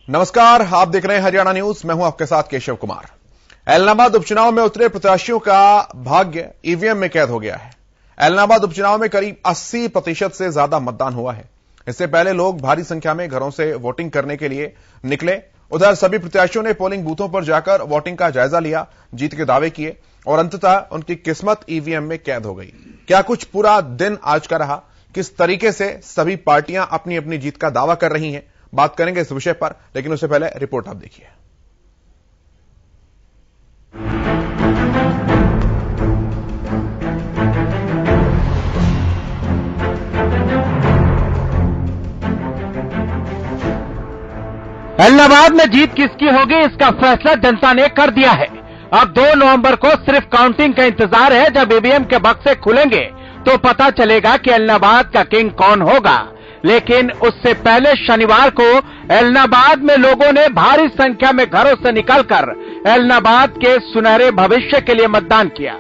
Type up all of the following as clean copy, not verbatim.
नमस्कार, आप देख रहे हैं हरियाणा न्यूज। मैं हूं आपके साथ केशव कुमार। ऐलनाबाद उपचुनाव में उतरे प्रत्याशियों का भाग्य ईवीएम में कैद हो गया है। ऐलनाबाद उपचुनाव में करीब 80% से ज्यादा मतदान हुआ है। इससे पहले लोग भारी संख्या में घरों से वोटिंग करने के लिए निकले। उधर सभी प्रत्याशियों ने पोलिंग बूथों पर जाकर वोटिंग का जायजा लिया, जीत के दावे किए और अंततः उनकी किस्मत ईवीएम में कैद हो गई। क्या कुछ पूरा दिन आज का रहा, किस तरीके से सभी पार्टियां अपनी अपनी जीत का दावा कर रही हैं, बात करेंगे इस विषय पर, लेकिन उससे पहले रिपोर्ट आप देखिए। ऐलनाबाद में जीत किसकी होगी, इसका फैसला जनता ने कर दिया है। अब 2 नवंबर को सिर्फ काउंटिंग का इंतजार है। जब ईवीएम के बक्से खुलेंगे तो पता चलेगा कि ऐलनाबाद का किंग कौन होगा। लेकिन उससे पहले शनिवार को ऐलनाबाद में लोगों ने भारी संख्या में घरों से निकलकर ऐलनाबाद के सुनहरे भविष्य के लिए मतदान किया।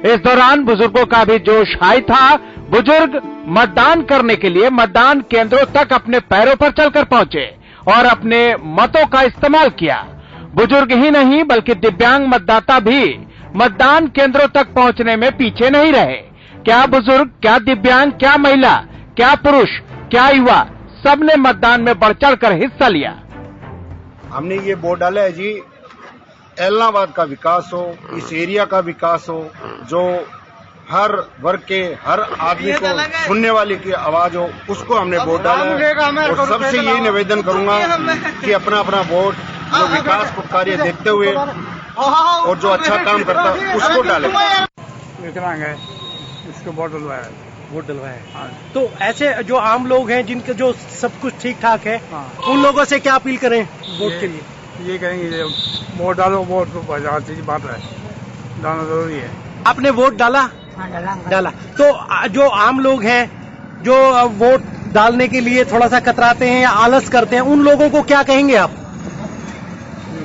इस दौरान बुजुर्गों का भी जोश हाई था। बुजुर्ग मतदान करने के लिए मतदान केंद्रों तक अपने पैरों पर चलकर पहुंचे और अपने मतों का इस्तेमाल किया। बुजुर्ग ही नहीं बल्कि दिव्यांग मतदाता भी मतदान केंद्रों तक पहुंचने में पीछे नहीं रहे। क्या बुजुर्ग, क्या दिव्यांग, क्या महिला, क्या पुरुष, क्या युवा, सबने मतदान में बढ़ चढ़कर हिस्सा लिया। हमने ये वोट डाला है जी, ऐलनाबाद का विकास हो, इस एरिया का विकास हो, जो हर वर्ग के हर आदमी को सुनने वाले की आवाज हो, उसको हमने वोट डाला है। और सबसे यही निवेदन करूंगा कि अपना अपना वोट जो विकास को कार्य देखते हुए और जो अच्छा काम करता है उसको डाले। विकलांग है, इसको वोट डलवाया है। हाँ। तो ऐसे जो आम लोग हैं जिनके जो सब कुछ ठीक ठाक है, हाँ, उन लोगों से क्या अपील करें वोट के लिए? ये कहेंगे वोट डालो, वोट तो बाजार चीज बात है, डालना जरूरी है। आपने वोट डाला? हाँ, डाला। तो जो आम लोग हैं जो वोट डालने के लिए थोड़ा सा कतराते हैं या आलस करते हैं, उन लोगों को क्या कहेंगे आप?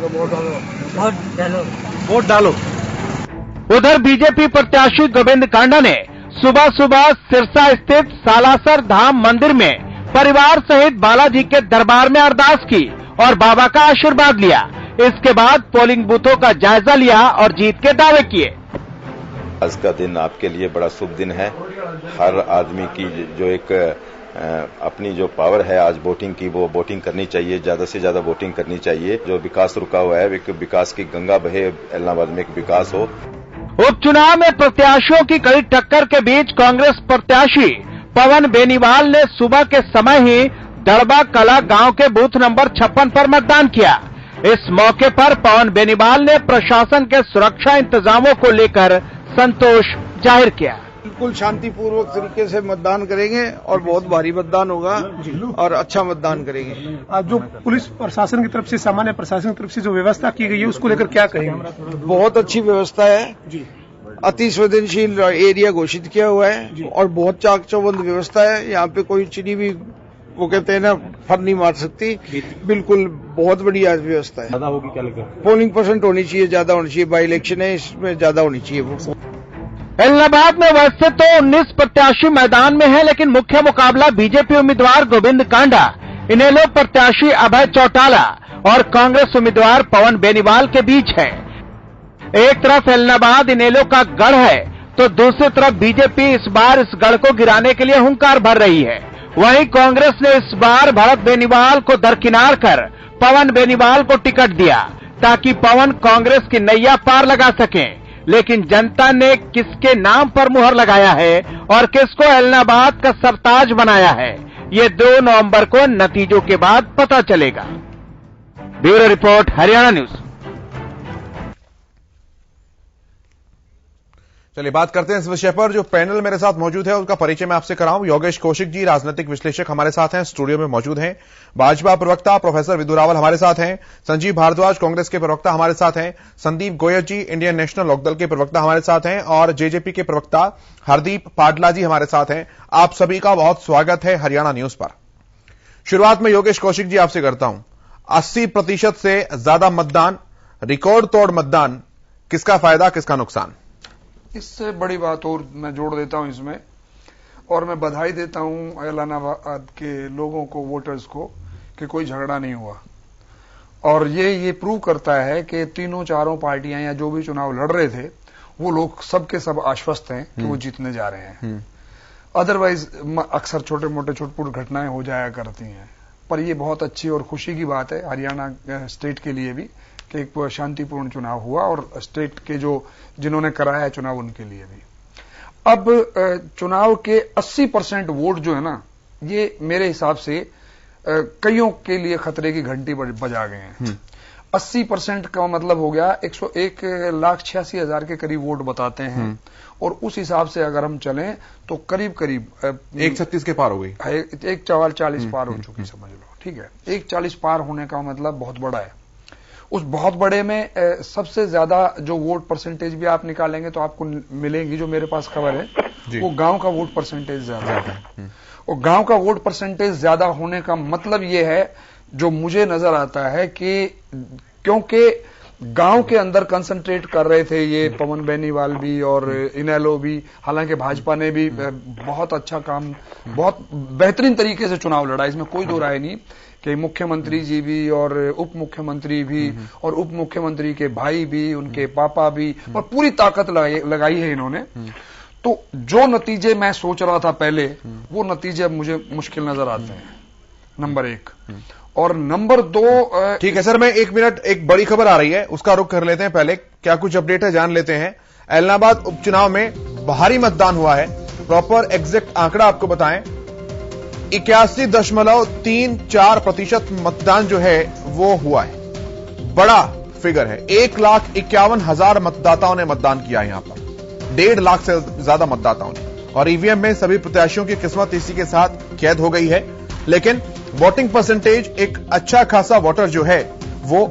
वोट डालो, वोट डालो, वोट डालो। उधर बीजेपी प्रत्याशी गोविंद कांडा ने सुबह सुबह सिरसा स्थित सालासर धाम मंदिर में परिवार सहित बालाजी के दरबार में अरदास की और बाबा का आशीर्वाद लिया। इसके बाद पोलिंग बूथों का जायजा लिया और जीत के दावे किए। आज का दिन आपके लिए बड़ा शुभ दिन है। हर आदमी की जो एक अपनी जो पावर है आज वोटिंग की, वो वोटिंग करनी चाहिए, ज्यादा से ज्यादा वोटिंग करनी चाहिए। जो विकास रुका हुआ है, एक विकास की गंगा बहे, ऐलनाबाद में एक विकास हो। उपचुनाव में प्रत्याशियों की कड़ी टक्कर के बीच कांग्रेस प्रत्याशी पवन बेनीवाल ने सुबह के समय ही दड़बा कला गांव के बूथ नंबर 56 पर मतदान किया। इस मौके पर पवन बेनीवाल ने प्रशासन के सुरक्षा इंतजामों को लेकर संतोष जाहिर किया। बिल्कुल शांतिपूर्वक तरीके से मतदान करेंगे और बहुत भारी मतदान होगा और अच्छा मतदान करेंगे। जो पुलिस प्रशासन की तरफ से, सामान्य प्रशासन की तरफ से जो व्यवस्था की गई है, उसको लेकर क्या कहेंगे? बहुत अच्छी व्यवस्था है जी। अति संवेदनशील एरिया घोषित किया हुआ है और बहुत चाक चौबंद व्यवस्था है। यहाँ पे कोई चिड़ी भी, वो कहते हैं ना, फर नहीं मार सकती। बिल्कुल बहुत बढ़िया व्यवस्था है। ज्यादा होगी क्या लगेगा? पोलिंग परसेंट होनी चाहिए, ज्यादा होनी चाहिए। बाई इलेक्शन है, इसमें ज्यादा होनी चाहिए। वो ऐलनाबाद में वैसे तो 19 प्रत्याशी मैदान में हैं, लेकिन मुख्य मुकाबला बीजेपी उम्मीदवार गोविंद कांडा, इनेलो प्रत्याशी अभय चौटाला और कांग्रेस उम्मीदवार पवन बेनीवाल के बीच है। एक तरफ ऐलनाबाद इनेलो का गढ़ है तो दूसरी तरफ बीजेपी इस बार इस गढ़ को गिराने के लिए हुंकार भर रही है। वहीं कांग्रेस ने इस बार भरत बेनीवाल को दरकिनार कर पवन बेनीवाल को टिकट दिया ताकि पवन कांग्रेस की नैया पार लगा सकें। लेकिन जनता ने किसके नाम पर मुहर लगाया है और किसको ऐलनाबाद का सरताज बनाया है, ये 2 नवंबर को नतीजों के बाद पता चलेगा। Bureau report, Haryana news. चलिए बात करते हैं इस विषय पर। जो पैनल मेरे साथ मौजूद है उसका परिचय मैं आपसे कराऊं। योगेश कौशिक जी राजनीतिक विश्लेषक हमारे साथ हैं, स्टूडियो में मौजूद हैं। भाजपा प्रवक्ता प्रोफेसर विदु रावल हमारे साथ हैं। संजीव भारद्वाज कांग्रेस के प्रवक्ता हमारे साथ हैं। संदीप गोयल जी इंडियन नेशनल लोकदल के प्रवक्ता हमारे साथ हैं और जेजेपी के प्रवक्ता हरदीप पाटला जी हमारे साथ हैं। आप सभी का बहुत स्वागत है हरियाणा न्यूज पर। शुरुआत में योगेश कौशिक जी आपसे करता हूं। 80% से ज्यादा मतदान, रिकॉर्ड तोड़ मतदान, किसका फायदा किसका नुकसान? इससे बड़ी बात और मैं जोड़ देता हूं इसमें, और मैं बधाई देता हूं ऐलनाबाद के लोगों को, वोटर्स को, कि कोई झगड़ा नहीं हुआ। और ये प्रूव करता है कि तीनों चारों पार्टियां या जो भी चुनाव लड़ रहे थे वो लोग सबके सब आश्वस्त हैं कि वो जीतने जा रहे हैं। अदरवाइज अक्सर छोटे मोटे छुटपुट घटनाएं हो जाया करती हैं, पर ये बहुत अच्छी और खुशी की बात है हरियाणा स्टेट के लिए भी कि एक शांतिपूर्ण चुनाव हुआ और स्टेट के जिन्होंने कराया चुनाव उनके लिए भी। अब चुनाव के 80% वोट जो है ना, ये मेरे हिसाब से कईयों के लिए खतरे की घंटी बजा गए हैं। 80% का मतलब हो गया 101,86,000 के करीब वोट बताते हैं और उस हिसाब से अगर हम चलें तो करीब 136 के पार हो गई, 140 पार हो चुकी, समझ लो। ठीक है, 140 पार होने का मतलब बहुत बड़ा है। उस बहुत बड़े में सबसे ज्यादा जो वोट परसेंटेज भी आप निकालेंगे तो आपको मिलेंगी, जो मेरे पास खबर है, वो गांव का वोट परसेंटेज ज्यादा है। और गांव का वोट परसेंटेज ज्यादा होने का मतलब ये है, जो मुझे नजर आता है, कि क्योंकि गांव के अंदर कंसंट्रेट कर रहे थे ये पवन बेनीवाल भी और इनेलो भी, हालांकि भाजपा ने भी बहुत अच्छा काम, बहुत बेहतरीन तरीके से चुनाव लड़ा, इसमें कोई दो राय नहीं, कि मुख्यमंत्री जी भी और उप मुख्यमंत्री भी और उप मुख्यमंत्री के भाई भी, उनके पापा भी, और पूरी ताकत लगाई है इन्होंने। तो जो नतीजे मैं सोच रहा था पहले, वो नतीजे अब मुझे मुश्किल नजर आते हैं, नंबर 1। और नंबर 2, ठीक है सर, मैं 1 मिनट, एक बड़ी खबर आ रही है, उसका रुख कर लेते हैं। पहले क्या कुछ अपडेट है जान लेते हैं। एलनाबाद उपचुनाव में भारी मतदान हुआ है। प्रॉपर एग्जैक्ट आंकड़ा आपको बताएं, 81.34% मतदान जो है वो हुआ है। बड़ा फिगर है, 1,51,000 मतदाताओं ने मतदान किया है। यहां पर 1.5 लाख से ज्यादा मतदाताओं ने, और ईवीएम में सभी प्रत्याशियों की किस्मत इसी के साथ कैद हो गई है। लेकिन वोटिंग परसेंटेज, एक अच्छा खासा वोटर जो है वो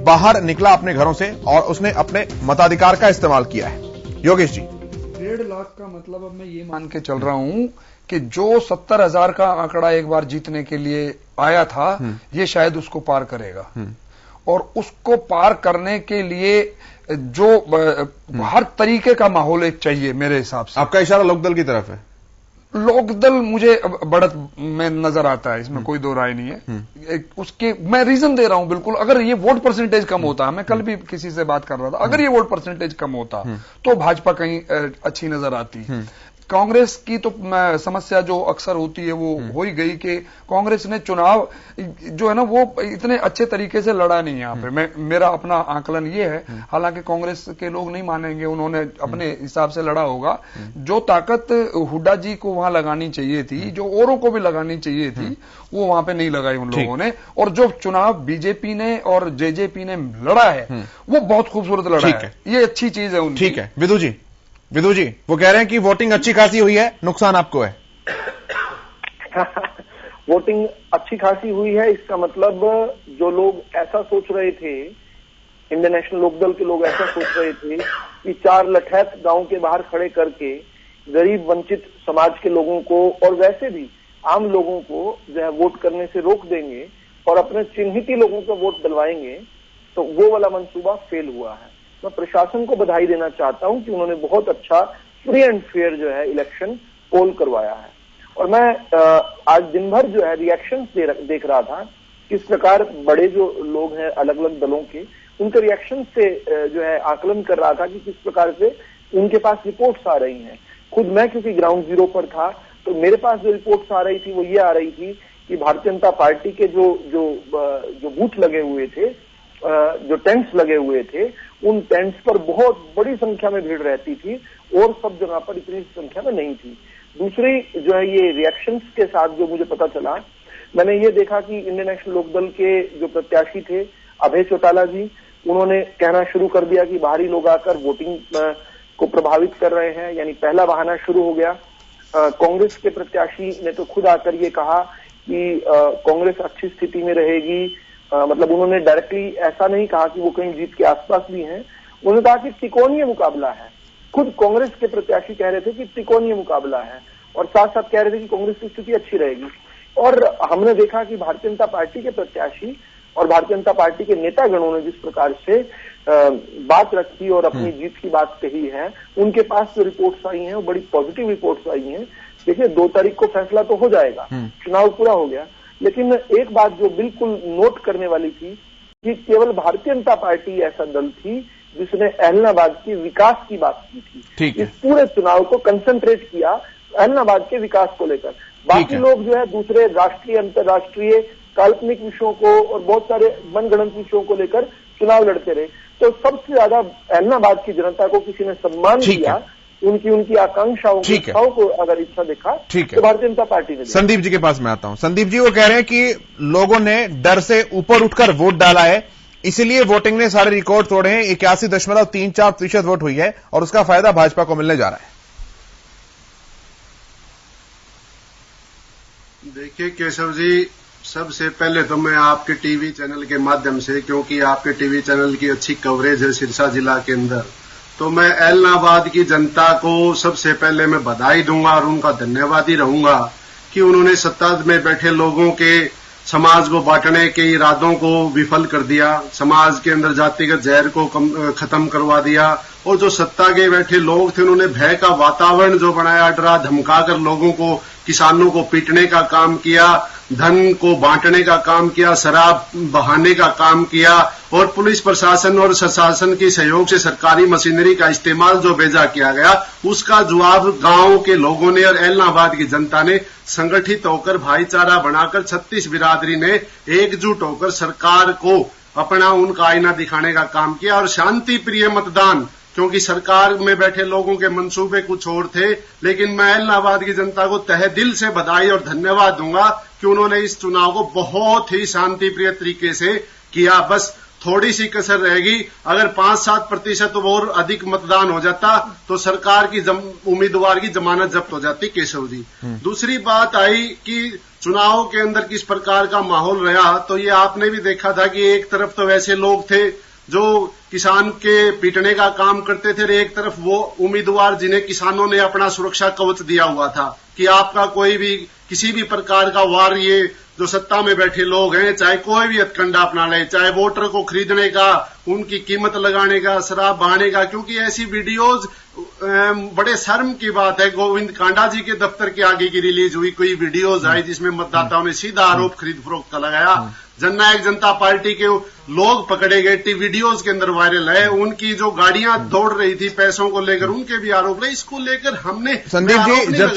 बाहर निकला अपने घरों से और उसने अपने मताधिकार का इस्तेमाल किया है। योगेश जी, 1.5 लाख का मतलब अब मैं ये मान के चल रहा हूं कि जो 70,000 का आंकड़ा एक बार जीतने के लिए आया था, ये शायद उसको पार करेगा। और उसको पार करने के लिए जो हर तरीके का माहौल एक चाहिए मेरे हिसाब से। आपका इशारा लोकदल की तरफ है? लोकदल मुझे बढ़त में नजर आता है, इसमें कोई दो राय नहीं है। उसके मैं रीजन दे रहा हूं बिल्कुल। अगर ये वोट परसेंटेज कम होता, मैं कल भी किसी से बात कर रहा था, अगर ये वोट परसेंटेज कम होता तो भाजपा कहीं अच्छी नजर आती। कांग्रेस की तो समस्या जो अक्सर होती है वो हो ही गई कि कांग्रेस ने चुनाव जो है ना वो इतने अच्छे तरीके से लड़ा नहीं यहां पे। मेरा अपना आकलन ये है, हालांकि कांग्रेस के लोग नहीं मानेंगे, उन्होंने अपने हिसाब से लड़ा होगा। जो ताकत हुड्डा जी को वहां लगानी चाहिए थी, जो औरों को भी लगानी चाहिए थी, वो वहां पे नहीं लगाई उन लोगों ने। और जो चुनाव बीजेपी ने और जेजेपी ने लड़ा है वो बहुत खूबसूरत लड़ा है, ये अच्छी चीज है उनकी। ठीक है विदु जी, वो कह रहे हैं कि वोटिंग अच्छी खासी हुई है, नुकसान आपको है। वोटिंग अच्छी खासी हुई है, इसका मतलब जो लोग ऐसा सोच रहे थे, इंडियन नेशनल लोकदल के लोग ऐसा सोच रहे थे कि 4 लठैत गांव के बाहर खड़े करके गरीब वंचित समाज के लोगों को और वैसे भी आम लोगों को जो है वोट करने से रोक देंगे और अपने चिन्हित लोगों को वोट डलवाएंगे, तो वो वाला मंसूबा फेल हुआ है। मैं प्रशासन को बधाई देना चाहता हूं कि उन्होंने बहुत अच्छा फ्री एंड फेयर जो है इलेक्शन पोल करवाया है। और मैं आज दिन भर जो है रिएक्शंस देख रहा था, किस प्रकार बड़े जो लोग हैं अलग अलग दलों के, उनके रिएक्शन से जो है आकलन कर रहा था कि किस प्रकार से उनके पास रिपोर्ट्स आ रही हैं। खुद मैं क्योंकि ग्राउंड जीरो पर था, तो मेरे पास जो रिपोर्ट्स आ रही थी वो ये आ रही थी कि भारतीय जनता पार्टी के जो बूथ लगे हुए थे, जो टेंट्स लगे हुए थे, उन टेंट्स पर बहुत बड़ी संख्या में भीड़ रहती थी और सब जगह पर इतनी संख्या में नहीं थी। दूसरी जो है ये रिएक्शंस के साथ जो मुझे पता चला, मैंने ये देखा कि इंडियन नेशनल लोकदल के जो प्रत्याशी थे अभय चौटाला जी, उन्होंने कहना शुरू कर दिया कि बाहरी लोग आकर वोटिंग को प्रभावित कर रहे हैं, यानी पहला बहाना शुरू हो गया। कांग्रेस के प्रत्याशी ने तो खुद आकर ये कहा कि कांग्रेस अच्छी स्थिति में रहेगी। मतलब उन्होंने डायरेक्टली ऐसा नहीं कहा कि वो कहीं जीत के आसपास भी हैं, उन्होंने कहा कि त्रिकोणीय मुकाबला है। खुद कांग्रेस के प्रत्याशी कह रहे थे कि त्रिकोणीय मुकाबला है और साथ साथ कह रहे थे कि कांग्रेस की स्थिति अच्छी रहेगी। और हमने देखा कि भारतीय जनता पार्टी के प्रत्याशी और भारतीय जनता पार्टी के नेतागणों ने जिस प्रकार से बात रखी और अपनी जीत की बात कही है, उनके पास जो रिपोर्ट्स आई हैं वो बड़ी पॉजिटिव रिपोर्ट्स आई हैं। देखिए 2 तारीख को फैसला तो हो जाएगा, चुनाव पूरा हो गया, लेकिन एक बात जो बिल्कुल नोट करने वाली थी कि केवल भारतीय जनता पार्टी ऐसा दल थी जिसने एलनाबाद की विकास की बात की थी। इस पूरे चुनाव को कंसंट्रेट किया एलनाबाद के विकास को लेकर। बाकी लोग जो है दूसरे राष्ट्रीय अंतर्राष्ट्रीय काल्पनिक विषयों को और बहुत सारे मनगढ़ंत विषयों को लेकर चुनाव लड़ते रहे। तो सबसे ज्यादा एलनाबाद की जनता को किसी ने सम्मान दिया, उनकी आकांक्षाओं को अगर इच्छा देखा तो भारतीय जनता पार्टी ने। संदीप जी के पास मैं आता हूं। संदीप जी वो कह रहे हैं कि लोगों ने डर से ऊपर उठकर वोट डाला है, इसीलिए वोटिंग ने सारे रिकॉर्ड तोड़े हैं। 81.34% वोट हुई है और उसका फायदा भाजपा को मिलने जा रहा है। देखिए केशव जी, सबसे पहले तो मैं आपके टीवी चैनल के माध्यम से, क्योंकि आपके टीवी चैनल की अच्छी कवरेज है सिरसा जिला के अंदर, तो मैं एलनाबाद की जनता को सबसे पहले मैं बधाई दूंगा और उनका धन्यवाद ही रहूंगा कि उन्होंने सत्ता में बैठे लोगों के समाज को बांटने के इरादों को विफल कर दिया, समाज के अंदर जातिगत जहर को खत्म करवा दिया। और जो सत्ता के बैठे लोग थे उन्होंने भय का वातावरण जो बनाया, डरा धमकाकर लोगों को, किसानों को पीटने का काम किया, धन को बांटने का काम किया, शराब बहाने का काम किया और पुलिस प्रशासन और प्रशासन के सहयोग से सरकारी मशीनरी का इस्तेमाल जो भेजा किया गया, उसका जवाब गांव के लोगों ने और एलनाबाद की जनता ने संगठित होकर भाईचारा बनाकर 36 बिरादरी ने एकजुट होकर सरकार को अपना उनका आईना दिखाने का काम किया। और शांति प्रिय मतदान, क्योंकि सरकार में बैठे लोगों के मंसूबे कुछ और थे, लेकिन मैं एलनाबाद की जनता को तहे दिल से बधाई और धन्यवाद दूंगा कि उन्होंने इस चुनाव को बहुत ही शांति प्रिय तरीके से किया। बस थोड़ी सी कसर रहेगी, अगर 5-7% और अधिक मतदान हो जाता तो सरकार की उम्मीदवार की जमानत जब्त हो जाती। केशव जी, दूसरी बात आई कि चुनाव के अंदर किस प्रकार का माहौल रहा, तो ये आपने भी देखा था कि एक तरफ तो वैसे लोग थे जो किसान के पीटने का काम करते थे, एक तरफ वो उम्मीदवार जिन्हें किसानों ने अपना सुरक्षा कवच दिया हुआ था कि आपका कोई भी किसी भी प्रकार का वार, ये जो सत्ता में बैठे लोग हैं चाहे कोई भी हथकंडा अपना ले, चाहे वोटर को खरीदने का, उनकी कीमत लगाने का, शराब बहाने का, क्योंकि ऐसी वीडियोज बड़े शर्म की बात है। गोविंद कांडा जी के दफ्तर के आगे की रिलीज हुई कोई वीडियोज आई जिसमें मतदाताओं ने सीधा आरोप खरीद फरोख्त का लगाया। जननायक जनता पार्टी के लोग पकड़े गए, वीडियोज के अंदर वायरल है, उनकी जो गाड़ियां दौड़ रही थी पैसों को लेकर, उनके भी आरोप है। इसको लेकर हमने, संदीप जी, जब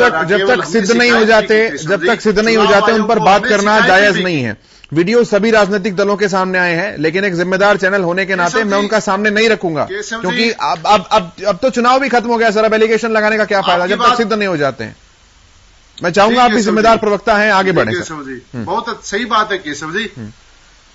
तक सिद्ध नहीं हो जाते उन पर बात करना जायज नहीं है। वीडियो सभी राजनीतिक दलों के सामने आए हैं, लेकिन एक जिम्मेदार चैनल होने के नाते मैं उनका सामने नहीं रखूंगा, क्योंकि अब तो चुनाव भी खत्म हो गया सर। अब एलिगेशन लगाने का क्या फायदा जब तक सिद्ध नहीं हो जाते हैं। मैं चाहूंगा आप भी जिम्मेदार प्रवक्ता हैं, आगे बढ़े। केशव जी, बहुत सही बात है केशव जी,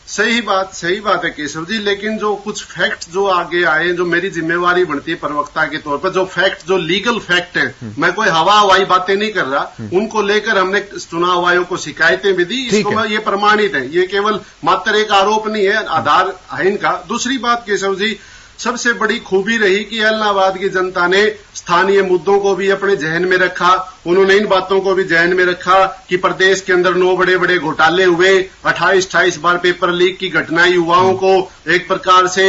सही बात है केशव जी, लेकिन जो कुछ फैक्ट जो आगे आए, जो मेरी जिम्मेवारी बनती है प्रवक्ता के तौर पर, जो फैक्ट, जो लीगल फैक्ट है, मैं कोई हवाई बातें नहीं कर रहा, उनको लेकर हमने चुनाव आयोग को शिकायतें भी दी। इसको ये प्रमाणित है, ये केवल मात्र एक आरोप नहीं है, आधार है इनका। दूसरी बात केशव जी, सबसे बड़ी खूबी रही कि एलनाबाद की जनता ने स्थानीय मुद्दों को भी अपने जहन में रखा। उन्होंने इन बातों को भी जहन में रखा कि प्रदेश के अंदर 9 बड़े बड़े घोटाले हुए, 28 बार पेपर लीक की घटनाएं युवाओं को एक प्रकार से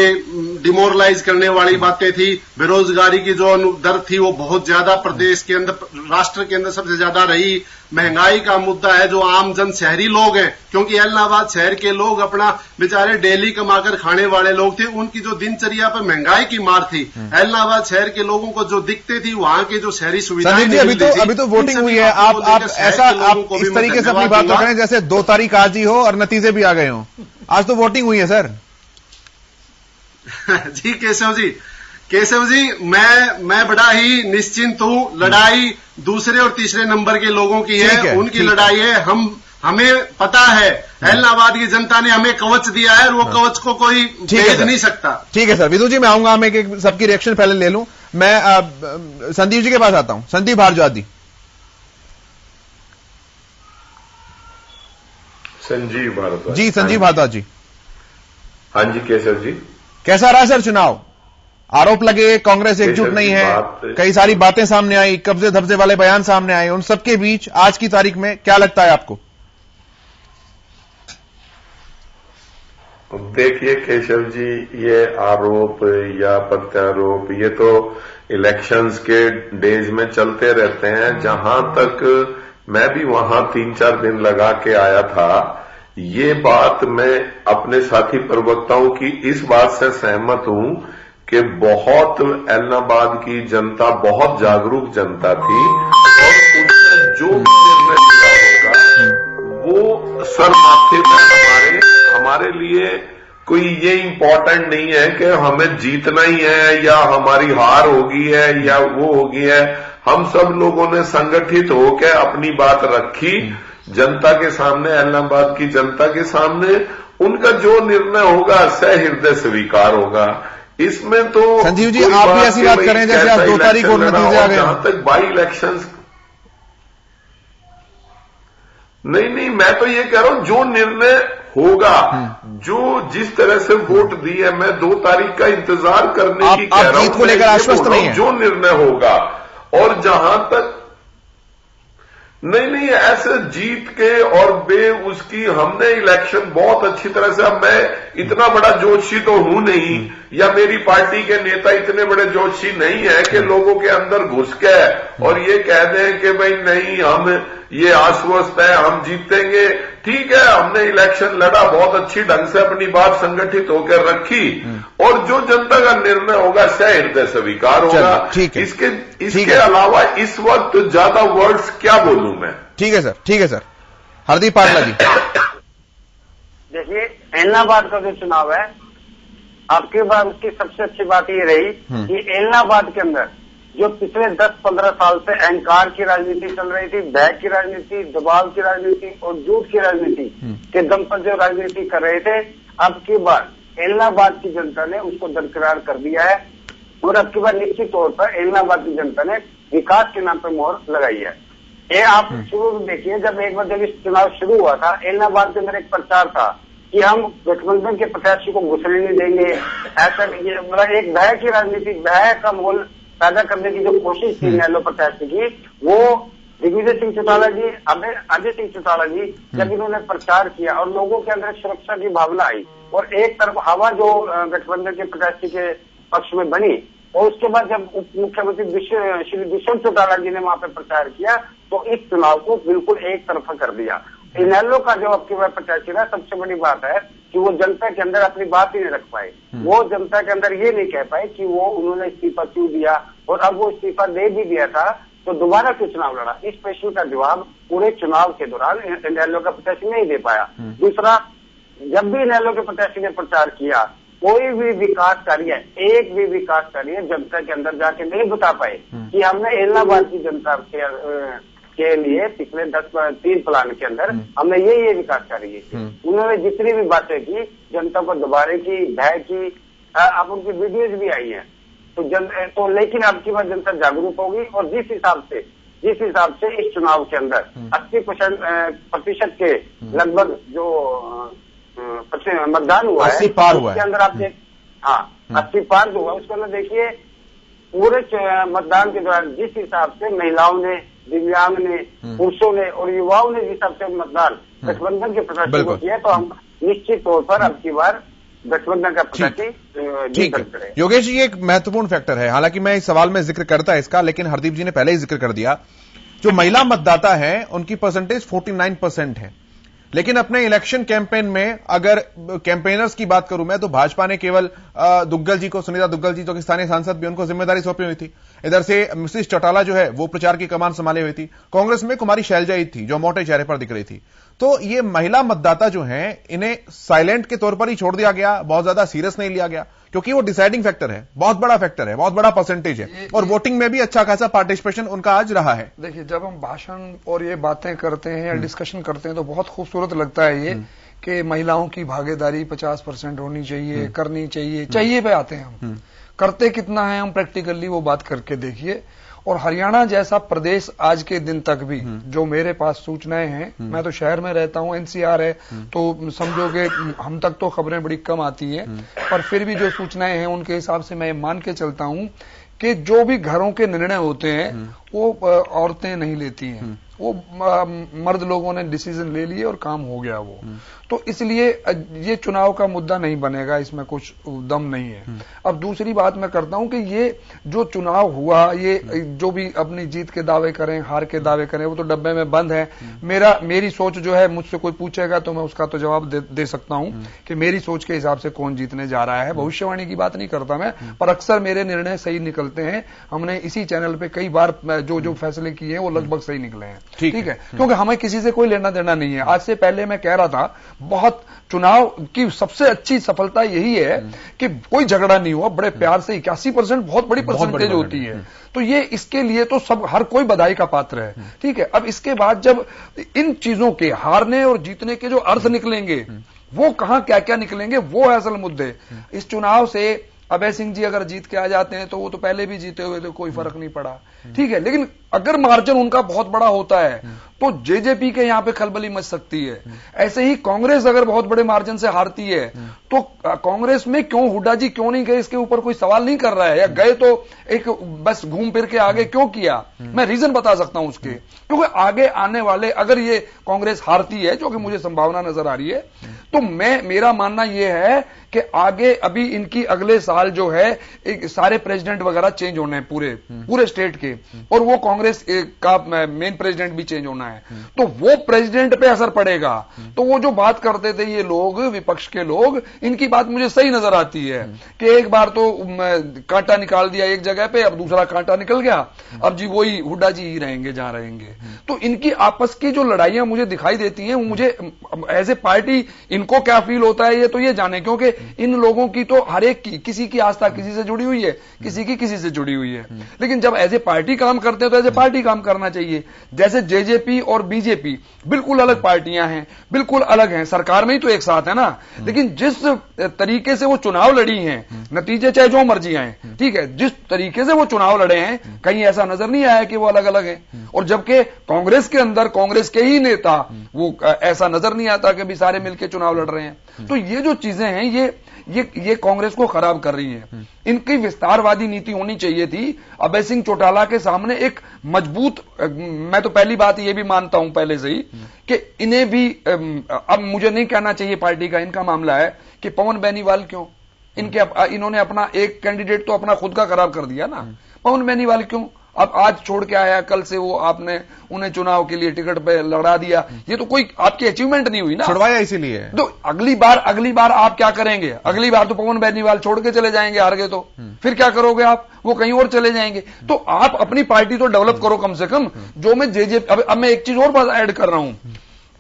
डिमोरलाइज करने वाली बातें थी। बेरोजगारी की जो दर थी वो बहुत ज्यादा प्रदेश के अंदर, राष्ट्र के अंदर सबसे ज्यादा रही। महंगाई का मुद्दा है, जो आम जन शहरी लोग हैं, क्योंकि एलनाबाद शहर के लोग अपना बेचारे डेली कमाकर खाने वाले लोग थे, उनकी जो दिनचर्या पर महंगाई की मार थी, एलनाबाद शहर के लोगों को जो दिखते थी वहां के जो शहरी सुविधाएं अभी तो वोटिंग हुई है। आप ऐसा आप इस तरीके से अपनी बात कर रहे हैं जैसे 2 तारीख आज ही हो और नतीजे भी आ गए हों। आज तो वोटिंग हुई है सर। जी केशव जी, मैं बड़ा ही निश्चिंत हूं। लड़ाई दूसरे और तीसरे नंबर के लोगों की है, उनकी लड़ाई है। हमें पता है एलनाबाद की जनता ने हमें कवच दिया है और वो कवच को कोई भेद नहीं सकता। ठीक है सर, विदु जी मैं आऊंगा, मैं सबकी रिएक्शन पहले ले लूं। मैं संदीप जी के पास आता हूं। संदीप भारद्वाज। संजीव भारद्वाज जी, संजीव भारद्वाज जी। हाँ जी केशव जी, कैसा रहा सर चुनाव? आरोप लगे, कांग्रेस एकजुट नहीं है, कई सारी बातें सामने आई, कब्जे धब्जे वाले बयान सामने आए, उन सबके बीच आज की तारीख में क्या लगता है आपको? देखिए केशव जी, ये आरोप या प्रत्यारोप ये तो इलेक्शंस के डेज में चलते रहते हैं। जहां तक मैं भी वहां 3-4 दिन लगा के आया था, ये बात मैं अपने साथी प्रवक्ताओं की इस बात से सहमत हूं कि बहुत एलनाबाद की जनता बहुत जागरूक जनता थी और उसने जो भी निर्णय लिया होगा वो सर माथे पे हमारे लिए कोई ये इम्पोर्टेंट नहीं है कि हमें जीतना ही है या हमारी हार होगी है या वो होगी है। हम सब लोगों ने संगठित होकर अपनी बात रखी जनता के सामने, एलनाबाद की जनता के सामने। उनका जो निर्णय होगा सहृदय स्वीकार होगा। इसमें तो संजीव जी आप भी ऐसी बात करें जैसे आज 2 तारीख को नतीजे आ गए। जहां तक बाई इलेक्शंस, नहीं मैं तो ये कह रहा हूं जो निर्णय होगा, जो जिस तरह से वोट दी है, मैं 2 तारीख का इंतजार करने की कह रहा हूं। जीत को लेकर आश्वस्त नहीं है। जो निर्णय होगा और जहां तक नहीं ऐसे जीत के और उसकी हमने इलेक्शन बहुत अच्छी तरह से, अब मैं इतना बड़ा जोशी तो हूं नहीं या मेरी पार्टी के नेता इतने बड़े जोशी नहीं है कि लोगों के अंदर घुस के और ये कह दें कि भाई नहीं हम ये आश्वस्त है, हम जीतेंगे। ठीक है, हमने इलेक्शन लड़ा, बहुत अच्छी ढंग से अपनी बात संगठित होकर रखी और जो जनता का निर्णय होगा सहृदय स्वीकार होगा। ठीक है, इसके अलावा इस वक्त ज्यादा वर्ड्स क्या बोलूं मैं। ठीक है सर। हरदीप पाटला जी, देखिए एलनाबाद का जो चुनाव है, आपकी बार उसकी सबसे अच्छी बात ये रही कि एलनाबाद के अंदर जो पिछले 10-15 साल से अहंकार की राजनीति चल रही थी, भय की राजनीति, दबाव की राजनीति और झूठ की राजनीति के दम पर जो राजनीति कर रहे थे, अब की बार एलनाबाद की जनता ने उसको दरकिरार कर दिया है और अब की बार निश्चित तौर पर एलनाबाद की जनता ने विकास के नाम पर मोहर लगाई है। ये आप शुरू देखिए, जब एक बार जब इस चुनाव शुरू हुआ था, एलनाबाद के अंदर एक प्रचार था कि हम गठबंधन के प्रत्याशी को घुसने नहीं देंगे। ऐसा मतलब एक भय की राजनीति, भय का माहौल पैदा करने की जो कोशिश थी नैलो प्रत्याशी की, वो दिग्विजय सिंह चौटाला जी, अजय सिंह चौटाला जी जब इन्होंने प्रचार किया और लोगों के अंदर सुरक्षा की भावना आई और एक तरफ हवा जो गठबंधन के प्रत्याशी के पक्ष में बनी और उसके बाद जब उप मुख्यमंत्री श्री दुष्यंत चौटाला जी ने वहां पर प्रचार किया तो इस चुनाव को बिल्कुल एक तरफा कर दिया। इनेलो का जो अब की बार प्रत्याशी रहा, सबसे बड़ी बात है कि वो जनता के अंदर अपनी बात ही नहीं रख पाए। वो जनता के अंदर ये नहीं कह पाए कि वो उन्होंने इस्तीफा क्यों दिया और अब वो इस्तीफा दे भी दिया था तो दोबारा क्यों चुनाव लड़ा। इस प्रश्न का जवाब पूरे चुनाव के दौरान इनेलो का प्रत्याशी नहीं दे पाया। दूसरा, जब भी इनेलो के प्रत्याशी ने प्रचार किया, कोई भी विकास कार्य, एक भी विकास कार्य जनता के अंदर जाके नहीं बता पाए कि हमने एलनाबाद की जनता के लिए पिछले 3 प्लान के अंदर हमने ये विकास कार्य किए। उन्होंने जितनी भी बातें की, जनता को दबाने की, भय की, अब उनकी वीडियोज भी आई हैं तो लेकिन अब की बार जनता जागरूक होगी और जिस हिसाब से इस चुनाव के अंदर 80% के लगभग जो मतदान हुआ है, उसके अंदर आप 80 पार जो हुआ उसके अंदर देखिए पूरे मतदान के दौरान जिस हिसाब से महिलाओं ने, दिव्यांग ने, पुरुषों ने और युवाओं ने जिस हिसाब से मतदान गठबंधन के प्रत्याशी को किया, तो हम निश्चित तौर पर अब की बार गठबंधन का प्रत्याशी ठीक है। योगेश जी, एक महत्वपूर्ण फैक्टर है, हालांकि मैं इस सवाल में जिक्र करता इसका, लेकिन हरदीप जी ने पहले ही जिक्र कर दिया। जो महिला मतदाता है उनकी परसेंटेज 49% है, लेकिन अपने इलेक्शन कैंपेन में अगर कैंपेनर्स की बात करूं मैं, तो भाजपा ने केवल दुग्गल जी को, सुनीता दुग्गल जी जो कि स्थानीय सांसद भी, उनको जिम्मेदारी सौंपी हुई थी। इधर से मिसेस चौटाला जो है वो प्रचार की कमान संभाले हुई थी। कांग्रेस में कुमारी शैलजा ही थी जो मोटे चेहरे पर दिख रही थी। तो ये महिला मतदाता जो हैं, इन्हें साइलेंट के तौर पर ही छोड़ दिया गया, बहुत ज्यादा सीरियस नहीं लिया गया, क्योंकि वो डिसाइडिंग फैक्टर है, बहुत बड़ा फैक्टर है, बहुत बड़ा परसेंटेज है और वोटिंग में भी अच्छा खासा पार्टिसिपेशन उनका आज रहा है। देखिए, जब हम भाषण और ये बातें करते हैं या डिस्कशन करते हैं तो बहुत खूबसूरत लगता है ये कि महिलाओं की भागीदारी 50% होनी चाहिए, करनी चाहिए पे आते हैं हम। करते कितना है हम प्रैक्टिकली वो बात करके देखिए। और हरियाणा जैसा प्रदेश आज के दिन तक भी जो मेरे पास सूचनाएं हैं, मैं तो शहर में रहता हूं, एनसीआर है तो समझोगे हम तक तो खबरें बड़ी कम आती हैं, पर फिर भी जो सूचनाएं हैं उनके हिसाब से मैं मान के चलता हूं कि जो भी घरों के निर्णय होते हैं वो औरतें नहीं लेती हैं, वो मर्द लोगों ने डिसीजन ले लिए और काम हो गया वो। तो इसलिए ये चुनाव का मुद्दा नहीं बनेगा, इसमें कुछ दम नहीं है। अब दूसरी बात मैं करता हूं कि ये जो चुनाव हुआ, ये जो भी अपनी जीत के दावे करें, हार के दावे करें, वो तो डब्बे में बंद है। मेरी सोच जो है, मुझसे कोई पूछेगा तो मैं उसका तो जवाब दे सकता हूं कि मेरी सोच के हिसाब से कौन जीतने जा रहा है। भविष्यवाणी की बात नहीं करता मैं, पर अक्सर मेरे निर्णय सही निकलते हैं। हमने इसी चैनल पे कई बार जो फैसले किए हैं वो लगभग सही निकले हैं। ठीक है, क्योंकि हमें किसी से कोई लेना देना नहीं है। आज से पहले मैं कह रहा था, बहुत चुनाव की सबसे अच्छी सफलता यही है कि कोई झगड़ा नहीं हुआ, बड़े प्यार से 81% बहुत बड़ी परसेंटेज होती है। तो ये इसके लिए तो सब हर कोई बधाई का पात्र है। ठीक है, अब इसके बाद जब इन चीजों के हारने और जीतने के जो अर्थ निकलेंगे, वो कहां क्या क्या निकलेंगे, वो है असल मुद्दे। इस चुनाव से अभय सिंह जी अगर जीत के आ जाते हैं तो वो तो पहले भी जीते हुए थे, कोई फर्क नहीं पड़ा। ठीक है, लेकिन अगर मार्जिन उनका बहुत बड़ा होता है तो जेजेपी के यहां पे खलबली मच सकती है। ऐसे ही कांग्रेस अगर बहुत बड़े मार्जिन से हारती है तो कांग्रेस में क्यों हुड्डा जी क्यों नहीं गए, इसके ऊपर कोई सवाल नहीं कर रहा है, या गए तो एक बस घूम फिर के आगे क्यों किया। मैं रीजन बता सकता हूं उसके, क्योंकि आगे आने वाले अगर ये कांग्रेस हारती है, जो कि मुझे संभावना नजर आ रही है, तो मेरा मानना यह है कि आगे अभी इनकी अगले साल जो है एक सारे प्रेसिडेंट वगैरह चेंज होने हैं पूरे स्टेट के, और वो कांग्रेस का मेन प्रेसिडेंट भी चेंज होना है। तो वो प्रेसिडेंट पे असर पड़ेगा। तो वो जो बात करते थे ये लोग, विपक्ष के लोग, इनकी बात मुझे सही नजर आती है कि एक बार तो कांटा निकाल दिया एक जगह पे, अब दूसरा कांटा निकल गया, अब जी वही हुड्डा जी ही रहेंगे जहां रहेंगे। तो इनकी आपस की जो लड़ाइयां मुझे दिखाई देती हैं, मुझे एज ए पार्टी इनको क्या फील होता है ये तो ये जाने, क्योंकि इन लोगों की तो हर एक की किसी की आस्था किसी से जुड़ी हुई है, किसी की किसी से जुड़ी हुई है। लेकिन जब एज ए पार्टी काम करते हैं तो एज ए पार्टी काम करना चाहिए। जैसे जेजेपी और बीजेपी बिल्कुल अलग पार्टियां हैं, बिल्कुल अलग हैं, सरकार में ही तो एक साथ है ना। लेकिन जिस तरीके से वो चुनाव लड़ी हैं, नतीजे चाहे जो मर्जी आए, ठीक है, जिस तरीके से वो चुनाव लड़े हैं, कहीं ऐसा नजर नहीं आया कि वो अलग अलग हैं। और जबकि कांग्रेस के अंदर कांग्रेस के ही नेता, वो ऐसा नजर नहीं आता कि भी सारे मिलकर चुनाव लड़ रहे हैं। तो ये जो चीजें हैं ये कांग्रेस को खराब कर रही है। इनकी विस्तारवादी नीति होनी चाहिए थी। अभय सिंह चौटाला के सामने एक मजबूत, मैं तो पहली बात ये भी मानता हूं पहले से ही कि इन्हें भी, अब मुझे नहीं कहना चाहिए पार्टी का, इनका मामला है कि पवन बेनीवाल क्यों, इन्होंने अपना एक कैंडिडेट तो अपना खुद का खराब कर दिया ना। पवन बेनीवाल क्यों, अब आज छोड़ के आया, कल से वो आपने उन्हें चुनाव के लिए टिकट पे लड़ा दिया, ये तो कोई आपकी अचीवमेंट नहीं हुई ना, छुड़वाया इसीलिए। तो अगली बार आप क्या करेंगे, अगली बार तो पवन बेनीवाल छोड़ के चले जाएंगे, हार गए तो फिर क्या करोगे आप, वो कहीं और चले जाएंगे। तो आप अपनी पार्टी तो डेवलप करो कम से कम। जो मैं अब मैं एक चीज और बात ऐड कर रहा हूं।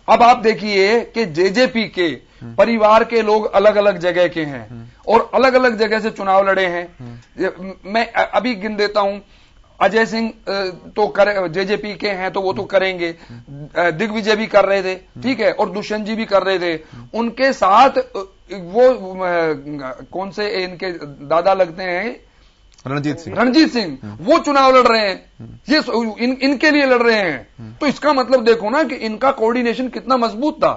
अब आप देखिए कि जेजेपी के परिवार के लोग अलग अलग जगह के हैं और अलग अलग जगह से चुनाव लड़े हैं। मैं अभी गिन देता हूं, अजय सिंह तो जेजेपी के हैं तो वो तो करेंगे, दिग्विजय भी कर रहे थे, ठीक है, और दुष्यंत जी भी कर रहे थे। उनके साथ वो कौन से इनके दादा लगते हैं, रणजीत सिंह, वो चुनाव लड़ रहे हैं, ये इनके लिए लड़ रहे हैं। तो इसका मतलब देखो ना कि इनका कोऑर्डिनेशन कितना मजबूत था।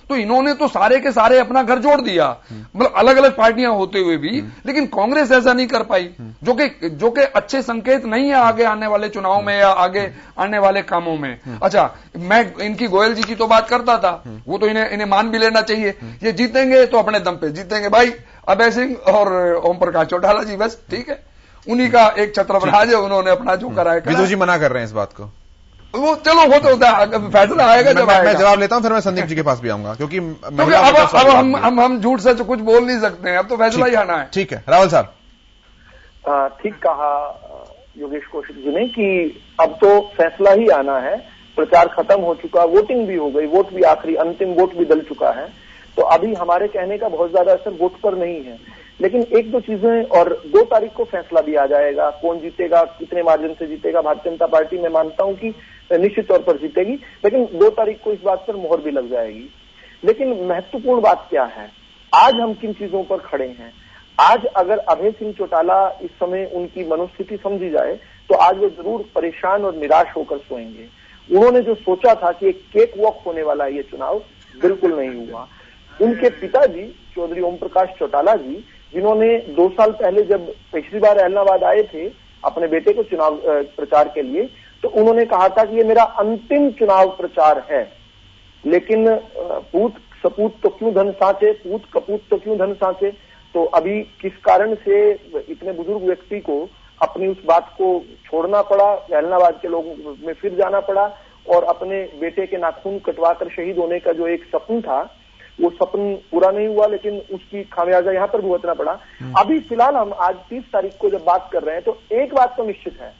तो इन्होंने तो सारे के सारे अपना घर जोड़ दिया, मतलब अलग अलग पार्टियां होते हुए भी। लेकिन कांग्रेस ऐसा नहीं कर पाई, जो कि अच्छे संकेत नहीं है आगे आने वाले चुनाव में या आगे आने वाले कामों में। अच्छा, मैं इनकी गोयल जी की तो बात करता था, वो तो इन्हें मान भी लेना चाहिए। ये जीतेंगे तो अपने दम पे जीतेंगे भाई, अभय सिंह और ओम प्रकाश चौटाला जी, बस ठीक है, उन्हीं का एक छत्रपराज है, उन्होंने अपना जो करा है। विदु जी मना कर रहे हैं इस बात को। वो चलो वो तो फैसला आएगा जब आएगा। मैं जवाब लेता हूं, फिर मैं संदीप जी के पास भी आऊंगा, क्योंकि अब हम झूठ सच कुछ बोल नहीं सकते हैं, अब तो फैसला ही आना है। ठीक है, रावल साहब। ठीक कहा योगेश कौशिक जी ने कि अब तो फैसला ही आना है। प्रचार खत्म हो चुका, वोटिंग भी हो गई, वोट भी आखिरी अंतिम वोट भी डल चुका है। तो अभी हमारे कहने का बहुत ज्यादा असर वोट पर नहीं है। लेकिन एक दो चीजें, और 2 तारीख को फैसला भी आ जाएगा, कौन जीतेगा, कितने मार्जिन से जीतेगा। भारतीय जनता पार्टी मैं मानता हूं कि निश्चित तौर पर जीतेगी, लेकिन 2 तारीख को इस बात पर मोहर भी लग जाएगी। लेकिन महत्वपूर्ण बात क्या है, आज हम किन चीजों पर खड़े हैं। आज अगर अभय सिंह चौटाला इस समय उनकी मनोस्थिति समझी जाए तो आज वो जरूर परेशान और निराश होकर सोएंगे। उन्होंने जो सोचा था कि एक केक वॉक होने वाला ये चुनाव, बिल्कुल नहीं हुआ। उनके पिताजी चौधरी ओम प्रकाश चौटाला जी, जिन्होंने 2 साल पहले जब पिछली बार एलनाबाद आए थे अपने बेटे को चुनाव प्रचार के लिए, तो उन्होंने कहा था कि ये मेरा अंतिम चुनाव प्रचार है। लेकिन पूत सपूत तो क्यों धन साचे, पूत कपूत तो क्यों धन साचे। तो अभी किस कारण से इतने बुजुर्ग व्यक्ति को अपनी उस बात को छोड़ना पड़ा, एलनाबाद के लोगों में फिर जाना पड़ा और अपने बेटे के नाखून कटवाकर शहीद होने का जो एक सपन था वो सपन पूरा नहीं हुआ, लेकिन उसकी खामियाजा यहाँ पर भुगतना पड़ा। अभी फिलहाल हम आज 30 तारीख को जब बात कर रहे हैं तो एक बात तो निश्चित है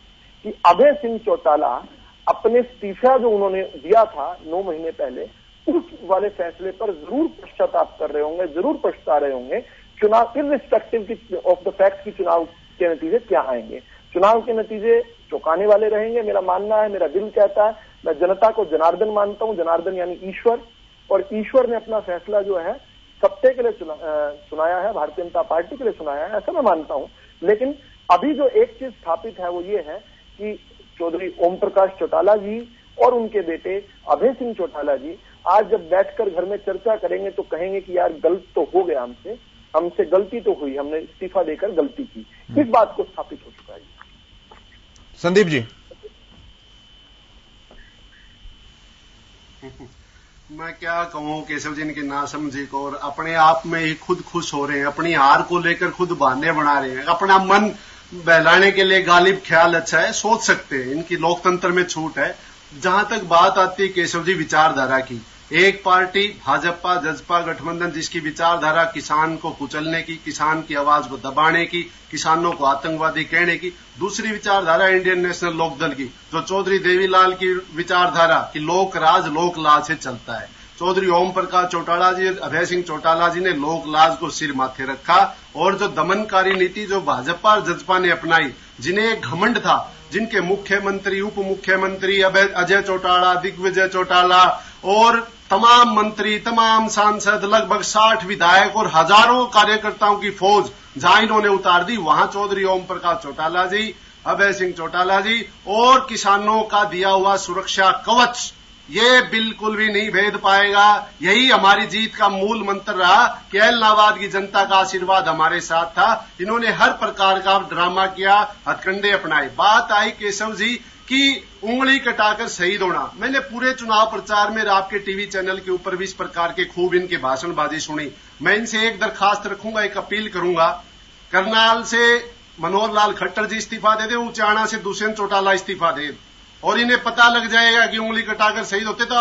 कि अभय सिंह चौटाला अपने इस्तीफा जो उन्होंने दिया था 9 महीने पहले, उस वाले फैसले पर जरूर पश्चाताप कर रहे होंगे, जरूर पछता रहे होंगे। चुनाव इर्रिस्पेक्टिव ऑफ द फैक्ट कि चुनाव के नतीजे क्या आएंगे, चुनाव के नतीजे चौंकाने वाले रहेंगे, मेरा मानना है, मेरा दिल कहता है। मैं जनता को जनार्दन मानता हूं, जनार्दन यानी ईश्वर, और ईश्वर ने अपना फैसला जो है सत्य के लिए सुनाया है, भारतीय जनता पार्टी के लिए सुनाया है, ऐसा मैं मानता हूं। लेकिन अभी जो एक चीज स्थापित है वो ये है कि चौधरी ओम प्रकाश चौटाला जी और उनके बेटे अभय सिंह चौटाला जी आज जब बैठकर घर में चर्चा करेंगे तो कहेंगे कि यार गलत तो हो गया, हमसे गलती तो हुई, हमने इस्तीफा देकर गलती की। इस बात को स्थापित हो चुका है। संदीप जी, मैं क्या कहूं केशव जी की नासमझी को, और अपने आप में ही खुद खुश हो रहे हैं, अपनी हार को लेकर खुद बहाने बना रहे हैं, अपना मन बहलाने के लिए गालिब ख्याल अच्छा है, सोच सकते हैं, इनकी लोकतंत्र में छूट है। जहां तक बात आती है केशव जी विचारधारा की, एक पार्टी भाजपा जजपा गठबंधन जिसकी विचारधारा किसान को कुचलने की, किसान की आवाज को दबाने की, किसानों को आतंकवादी कहने की, दूसरी विचारधारा इंडियन नेशनल लोकदल की जो चौधरी देवीलाल की विचारधारा कि लोक राज लोक लाज से चलता है। चौधरी ओम प्रकाश चौटाला जी, अभय सिंह चौटाला जी ने लोक लाज को सिर माथे रखा, और जो दमनकारी नीति जो भाजपा और जजपा ने अपनाई, जिन्हें एक घमंड था, जिनके मुख्यमंत्री उप मुख्यमंत्री अजय चौटाला, दिग्विजय चौटाला और तमाम मंत्री, तमाम सांसद, लगभग 60 विधायक और हजारों कार्यकर्ताओं की फौज जहां इन्होंने उतार दी, वहां चौधरी ओम प्रकाश चौटाला जी, अभय सिंह चौटाला जी और किसानों का दिया हुआ सुरक्षा कवच ये बिल्कुल भी नहीं भेद पाएगा। यही हमारी जीत का मूल मंत्र रहा कि एलनाबाद की जनता का आशीर्वाद हमारे साथ था। इन्होंने हर प्रकार का ड्रामा किया, हथकंडे अपनाए। बात आई केशव जी की उंगली कटाकर शहीद होना। मैंने पूरे चुनाव प्रचार में आपके टीवी चैनल के ऊपर भी इस प्रकार के खूब इनके भाषणबाजी सुनी। मैं इनसे एक दरखास्त रखूंगा, एक अपील करूंगा, करनाल से मनोहर लाल खट्टर जी इस्तीफा दे दे, उचाना से दुष्यंत चौटाला इस्तीफा दे, और इन्हें पता लग जाएगा कि उंगली कटाकर शहीद होते तो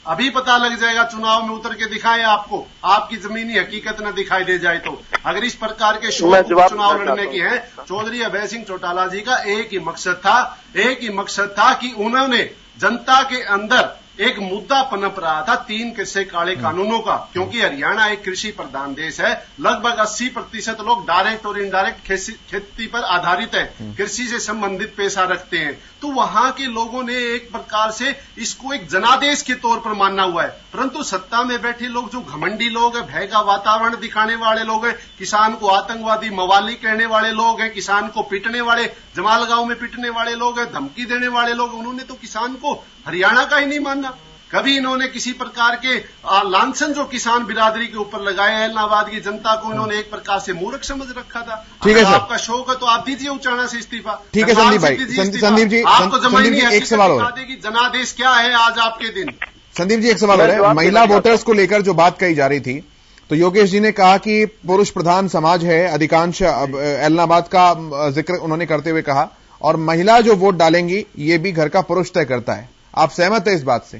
अभी पता लग जाएगा, चुनाव में उतर के दिखाएं आपको, आपकी जमीनी हकीकत न दिखाई दे जाए तो। अगर इस प्रकार के चुनाव लड़ने की है, चौधरी अभय सिंह चौटाला जी का एक ही मकसद था कि उन्होंने जनता के अंदर एक मुद्दा पनप रहा था 3 कृषि काले कानूनों का, क्योंकि हरियाणा एक कृषि प्रधान देश है, लगभग 80% लोग डायरेक्ट और इनडायरेक्ट खेती पर आधारित है, कृषि से संबंधित पेशा रखते हैं। तो वहां के लोगों ने एक प्रकार से इसको एक जनादेश के तौर पर माना हुआ है। परंतु सत्ता में बैठे लोग जो घमंडी लोग हैं, भय का वातावरण दिखाने वाले लोग हैं, किसान को आतंकवादी मवाली कहने वाले लोग हैं, किसान को पीटने वाले, जमालगांव में पीटने वाले लोग हैं, धमकी देने वाले लोग, उन्होंने तो किसान को हरियाणा का ही नहीं माना। कभी इन्होंने किसी प्रकार के लांछन जो किसान बिरादरी के ऊपर लगाए, एलनाबाद की जनता को इन्होंने एक प्रकार से मूर्ख समझ रखा था। ठीक है सर, आपका शौक है तो आप दीजिए उचाना से इस्तीफा। ठीक है संदीप भाई, संदीप जी आपको जमीनी एक सवाल और देगी, जनादेश क्या है आज आपके दिन। संदीप जी एक सवाल और है, महिला वोटर्स को लेकर जो बात कही जा रही थी, तो योगेश जी ने कहा कि पुरुष प्रधान समाज है, अधिकांश एलनाबाद का जिक्र उन्होंने करते हुए कहा, और महिला जो वोट डालेंगी ये भी घर का पुरुष तय करता है। आप सहमत है इस बात से?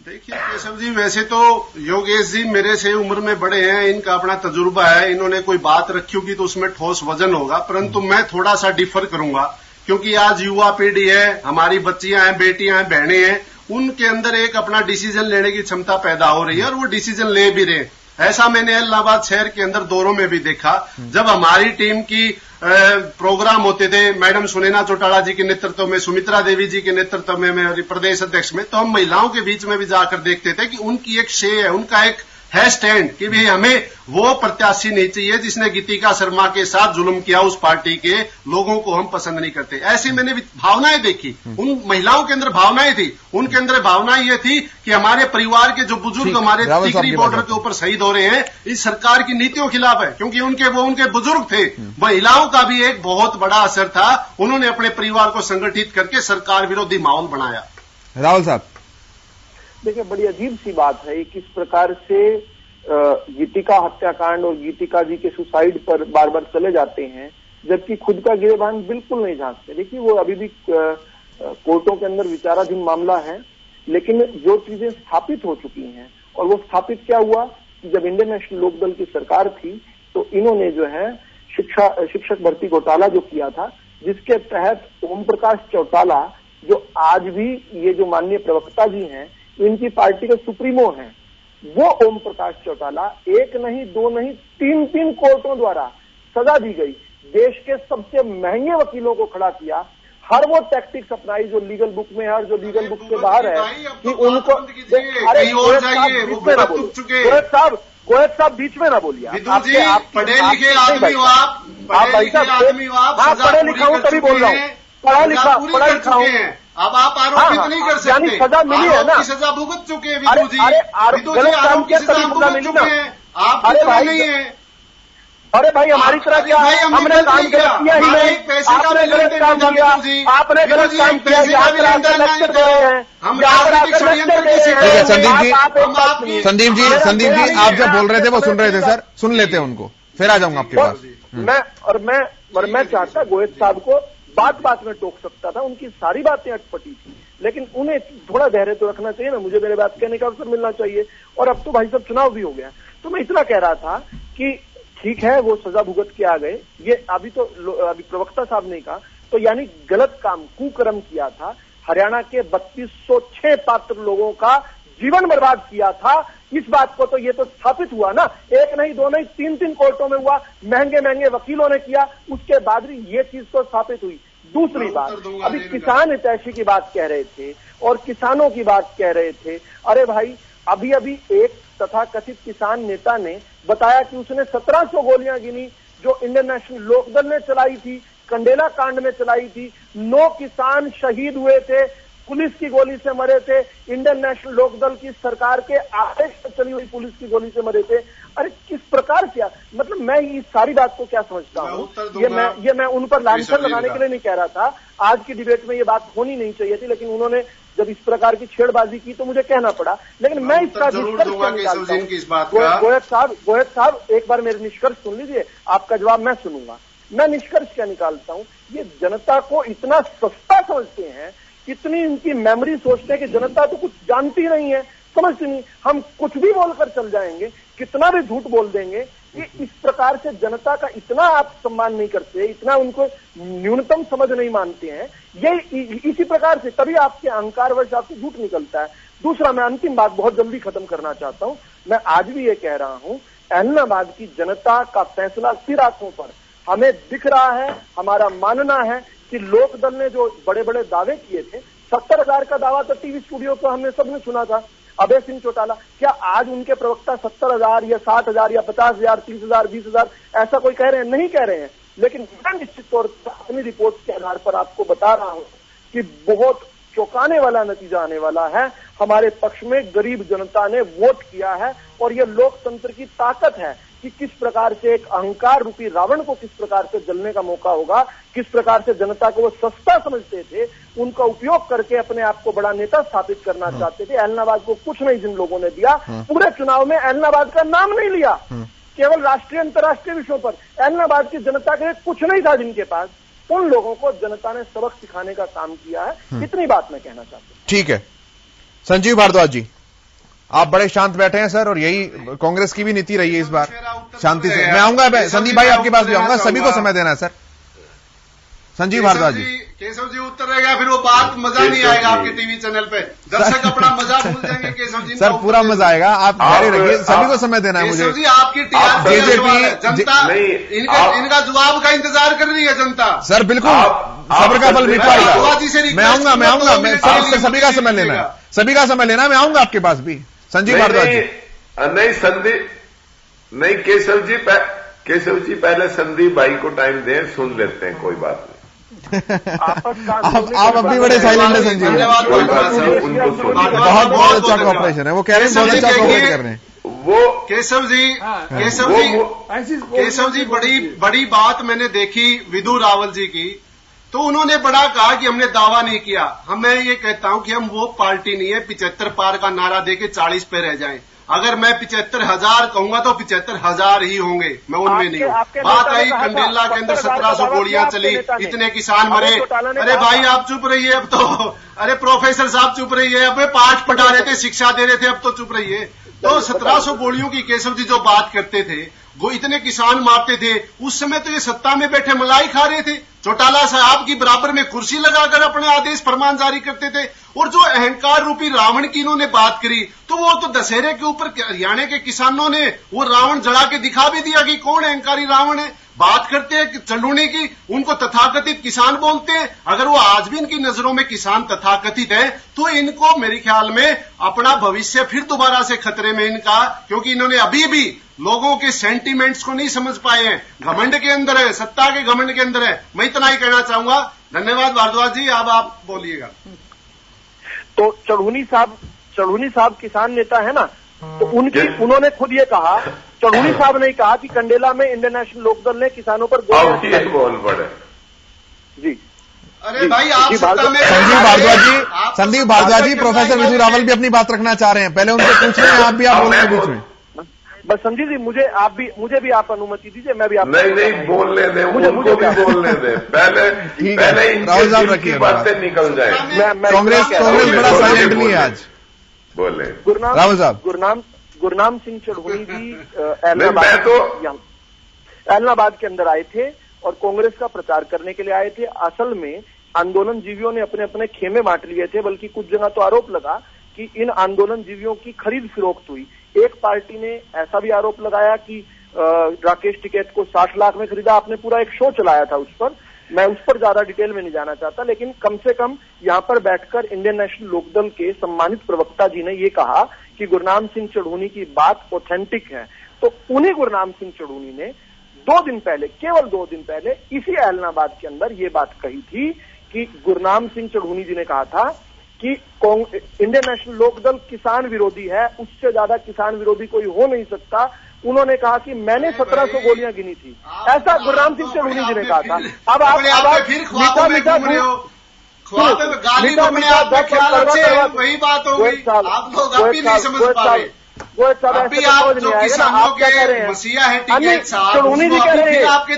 देखिए केशव जी, वैसे तो योगेश जी मेरे से उम्र में बड़े हैं, इनका अपना तजुर्बा है, इन्होंने कोई बात रखी होगी तो उसमें ठोस वजन होगा, परंतु मैं थोड़ा सा डिफर करूंगा, क्योंकि आज युवा पीढ़ी है, हमारी बच्चियां हैं, बेटियां हैं, बहनें हैं, उनके अंदर एक अपना डिसीजन लेने की क्षमता पैदा हो रही है और वो डिसीजन ले भी रहे। ऐसा मैंने इलाहाबाद शहर के अंदर दौरों में भी देखा, जब हमारी टीम की प्रोग्राम होते थे मैडम सुनैना चौटाला जी के नेतृत्व में, सुमित्रा देवी जी के नेतृत्व में, मेरे प्रदेश अध्यक्ष में, तो हम महिलाओं के बीच में भी जाकर देखते थे कि उनकी एक शे है, उनका एक है स्टैंड कि भाई हमें वो प्रत्याशी नहीं चाहिए जिसने गीतिका शर्मा के साथ जुल्म किया। उस पार्टी के लोगों को हम पसंद नहीं करते। ऐसी मैंने भावनाएं देखी, उन महिलाओं के अंदर भावनाएं थी, उनके अंदर भावनाएं ये थी कि हमारे परिवार के जो बुजुर्ग हमारे टिकरी बॉर्डर के ऊपर शहीद हो रहे हैं, इस सरकार की नीतियों के खिलाफ है, क्योंकि उनके बुजुर्ग थे। महिलाओं का भी एक बहुत बड़ा असर था, उन्होंने अपने परिवार को संगठित करके सरकार विरोधी माहौल बनाया। राहुल साहब, देखिए, बड़ी अजीब सी बात है किस प्रकार से गीतिका हत्याकांड और गीतिका जी के सुसाइड पर बार बार चले जाते हैं, जबकि खुद का गिरेबान बिल्कुल नहीं झांकते। देखिए, वो अभी भी कोर्टों के अंदर विचाराधीन मामला है, लेकिन जो चीजें स्थापित हो चुकी हैं, और वो स्थापित क्या हुआ कि जब इंडियन नेशनल लोकदल की सरकार थी तो इन्होंने जो है शिक्षक भर्ती घोटाला जो किया था, जिसके तहत ओम प्रकाश चौटाला, जो आज भी ये जो माननीय प्रवक्ता जी हैं, इनकी पार्टी के सुप्रीमो हैं, वो ओम प्रकाश चौटाला एक नहीं, दो नहीं, तीन कोर्टों द्वारा सजा दी गई। देश के सबसे महंगे वकीलों को खड़ा किया, हर वो टैक्टिक्स अपनाई जो लीगल बुक में है और जो लीगल बुक से बाहर है कि उनको। अरे गोयत साहब बीच में ना बोलिए, आप पढ़े लिखे आदमी हो, आप भाई साहब, हाँ पढ़े लिखा हूँ तभी बोल रहा हूँ, पढ़ा लिखा हूँ। अब आप आरोपित नहीं कर सकते, यानी सजा मिली है ना, सजा भुगत चुके हैं अरे विदुर जी। गलत काम किया तभी सजा मिली ना। आप अरे भाई नहीं है, अरे भाई हमारी तरह क्या, हमने काम गलत किया ही नहीं, आपने गलत काम किया, आपने गलत काम किया, यहाँ पर आकर लेक्चर दे रहे हैं, यहाँ पर आकर लेक्चर दे रहे हैं। संदीप जी आप जब बोल रहे थे वो सुन रहे थे सर, सुन लेते हैं उनको, फिर आ जाऊंगा आपके पास। मैं चाहता गोयत साहब को बात बात में टोक सकता था, उनकी सारी बातें अटपटी थी, लेकिन उन्हें थोड़ा धैर्य तो रखना चाहिए ना, मुझे मेरे बात कहने का अवसर मिलना चाहिए। और अब तो भाई साहब चुनाव भी हो गया, तो मैं इतना कह रहा था कि ठीक है वो सजा भुगत के आ गए, ये अभी प्रवक्ता साहब ने कहा, तो यानी गलत काम, कुकर्म किया था, हरियाणा के 3206 पात्र लोगों का जीवन बर्बाद किया था। इस बात को तो ये तो स्थापित हुआ ना, एक नहीं, दो नहीं, तीन कोर्टों में हुआ, महंगे वकीलों ने किया, उसके बाद भी ये चीज तो स्थापित हुई। दूसरी बात, अभी किसान हितैषी की बात कह रहे थे और किसानों की बात कह रहे थे। अरे भाई, अभी एक तथाकथित किसान नेता ने बताया कि उसने 1700 गोलियां गिनी जो इंडियन नेशनल लोकदल ने चलाई थी, कंडेला कांड में चलाई थी। 9 किसान शहीद हुए थे, पुलिस की गोली से मरे थे, इंडियन नेशनल लोकदल की सरकार के आदेश पर चली हुई पुलिस की गोली से मरे थे। अरे किस प्रकार से, मतलब मैं इस सारी बात को क्या समझता हूँ, ये मैं उन पर लांछन लगाने के लिए नहीं कह रहा था, आज की डिबेट में ये बात होनी नहीं चाहिए थी, लेकिन उन्होंने जब इस प्रकार की छेड़बाजी की तो मुझे कहना पड़ा। लेकिन मैं इसका निष्कर्ष निकालता हूँ। गोयत साहब एक बार मेरे निष्कर्ष सुन लीजिए, आपका जवाब मैं सुनूंगा। मैं निष्कर्ष क्या निकालता हूँ, ये जनता को इतना सस्ता समझते हैं, इतनी इनकी मेमोरी सोचते हैं कि जनता तो कुछ जानती नहीं है, समझती नहीं, हम कुछ भी बोलकर चल जाएंगे, कितना भी झूठ बोल देंगे। ये इस प्रकार से जनता का इतना आप सम्मान नहीं करते, इतना उनको न्यूनतम समझ नहीं मानते हैं, ये इसी प्रकार से तभी आपके अहंकारवश आपसे झूठ निकलता है। दूसरा, मैं अंतिम बात बहुत जल्दी खत्म करना चाहता हूं। मैं आज भी ये कह रहा हूं, एलनाबाद की जनता का फैसला सिर आंखों पर हमें दिख रहा है। हमारा मानना है कि लोकदल ने जो बड़े बड़े दावे किए थे, 70,000 का दावा तो टीवी स्टूडियो पर हमने सबने सुना था, अभय सिंह चौटाला, क्या आज उनके प्रवक्ता 70,000 या 60,000 या 50,000, 30,000, 20,000 ऐसा कोई कह रहे हैं? नहीं कह रहे हैं। लेकिन मैं निश्चित तौर पर अपनी रिपोर्ट के आधार पर आपको बता रहा हूं कि बहुत चौंकाने वाला नतीजा आने वाला है। हमारे पक्ष में गरीब जनता ने वोट किया है, और यह लोकतंत्र की ताकत है कि किस प्रकार से एक अहंकार रूपी रावण को किस प्रकार से जलने का मौका होगा, किस प्रकार से जनता को वो सस्ता समझते थे, उनका उपयोग करके अपने आप को बड़ा नेता स्थापित करना चाहते थे। एलनाबाद को कुछ नहीं जिन लोगों ने दिया, पूरे चुनाव में एलनाबाद का नाम नहीं लिया, केवल राष्ट्रीय अंतर्राष्ट्रीय विषयों पर एलनाबाद की जनता के कुछ नहीं था जिनके पास, उन लोगों को जनता ने सबक सिखाने का काम किया है। इतनी बात मैं कहना चाहता हूं। ठीक है, संजीव भारद्वाज जी, आप बड़े शांत बैठे हैं सर, और यही कांग्रेस की भी नीति रही है इस बार, शांति से। मैं आऊंगा संदीप भाई, आपके पास भी आऊंगा, सभी को समय देना है सर। संजीव भारद्वाज जी, केशव जी उत्तर रहेगा, फिर वो बात मजा नहीं आएगा आपके टीवी चैनल पे, दर्शक अपना मजा भूल जाएंगे। केशव जी सर पूरा मजा आएगा, आप धैर्य रखिए, सभी को समय देना है मुझे। केशव जी आपकी टीआरपी जनता इनका जवाब का इंतजार कर रही है जनता। सर बिल्कुल, सब्र का फल मीठा होगा। मैं आऊंगा, मैं सभी का समय लेना है, सभी का समय लेना है, मैं आऊंगा आपके पास भी। संजीव भारद्वाज जी, नहीं संदीप, नहीं केशव जी पहले संदीप भाई को टाइम दें, सुन लेते हैं, कोई बात नहीं। आप अभी बड़े साइलेंट है संजीव, कोई बात नहीं, उनको सुन। बहुत अच्छा कॉपरेशन है, वो कह रहे हैं बहुत अच्छा कोऑपरेट कर रहे हैं। वो केशव जी बड़ी बात मैंने देखी विदु रावल जी की, तो उन्होंने बड़ा कहा कि हमने दावा नहीं किया। मैं ये कहता हूं कि हम वो पार्टी नहीं है 75 पार का नारा देके 40 पे रह जाएं। अगर मैं 75,000 कहूंगा तो 75,000 ही होंगे, मैं उनमें नहीं हूं। बात आई कंडेला के अंदर 1700 गोलियां चली, इतने किसान मरे। अरे भाई आप चुप रहिए अब तो, अरे प्रोफेसर साहब चुप रहिए, अब पाठ पढ़ा रहे थे, शिक्षा दे रहे थे, अब तो चुप रहिए। तो 1700 गोलियों की केशव जी जो बात करते थे, वो इतने किसान मारते थे, उस समय तो ये सत्ता में बैठे मलाई खा रहे थे, चौटाला साहब की बराबर में कुर्सी लगाकर अपने आदेश फरमान जारी करते थे। और जो अहंकार रूपी रावण की इन्होंने बात करी, तो वो तो दशहरे के ऊपर हरियाणा के किसानों ने वो रावण जला के दिखा भी दिया कि कौन अहंकारी रावण है। बात करते हैं चंडूनी की, उनको तथाकथित किसान बोलते हैं। अगर वो आज भी इनकी नजरों में किसान तथाकथित है, तो इनको मेरे ख्याल में अपना भविष्य फिर दोबारा से खतरे में इनका, क्योंकि इन्होंने अभी भी लोगों के सेंटीमेंट्स को नहीं समझ पाए हैं। घमंड के अंदर है, सत्ता के घमंड के अंदर है। मैं इतना ही कहना चाहूंगा। धन्यवाद भारद्वाज जी, अब आप बोलिएगा। तो चढ़ूनी साहब किसान नेता है ना, तो उन्होंने खुद ये कहा, चढ़ूनी साहब ने कहा कि कंडेला में इंडियन नेशनल लोकदल ने किसानों पर गोलियां बोल पड़े जी। अरे भाई आप सत्ता में संदीप भारद्वाज जी, प्रोफेसर विदु रावल भी अपनी बात रखना चाह रहे हैं, पहले उनसे पूछ रहे हैं, आप भी आप बोलेंगे बीच में। बस संजीव जी मुझे भी आप अनुमति दीजिए, मैं भी आप नहीं बोलने दें, उनको भी बोलने दें, पहले इनकी बातें निकल जाए। कांग्रेस बड़ा साइलेंटली है आज, बोले रावल साहब। गुरनाम सिंह चढ़ूनी जी एलनाबाद के अंदर आए थे और कांग्रेस का प्रचार करने के लिए आए थे। असल में आंदोलन जीवियों ने अपने अपने खेमे बांट लिए थे, बल्कि कुछ जगह तो आरोप लगा कि इन आंदोलन जीवियों की खरीद फिरोख्त हुई। एक पार्टी ने ऐसा भी आरोप लगाया कि राकेश टिकैत को 60 लाख में खरीदा। आपने पूरा एक शो चलाया था उस पर, मैं उस पर ज्यादा डिटेल में नहीं जाना चाहता, लेकिन कम से कम यहाँ पर बैठकर इंडियन नेशनल लोकदल के सम्मानित प्रवक्ता जी ने ये कहा कि गुरनाम सिंह चढ़ूनी की बात ऑथेंटिक है। तो उन्हीं गुरनाम सिंह चढ़ूनी ने 2 दिन पहले, केवल 2 दिन पहले इसी एलनाबाद के अंदर ये बात कही थी कि गुरनाम सिंह चढ़ूनी जी ने कहा था कि इंडियन नेशनल लोकदल किसान विरोधी है, उससे ज्यादा किसान विरोधी कोई हो नहीं सकता। उन्होंने कहा कि मैंने 1700 गोलियां गिनी थी, ऐसा गुरनाम सिंह चढ़ूनी जी ने कहा था। अब आप मीठा वही बात हो गई, आप लोग अभी नहीं समझ पा रहे। अभी आप जो किसानों के मसीहा है टिकैत साहब, आपके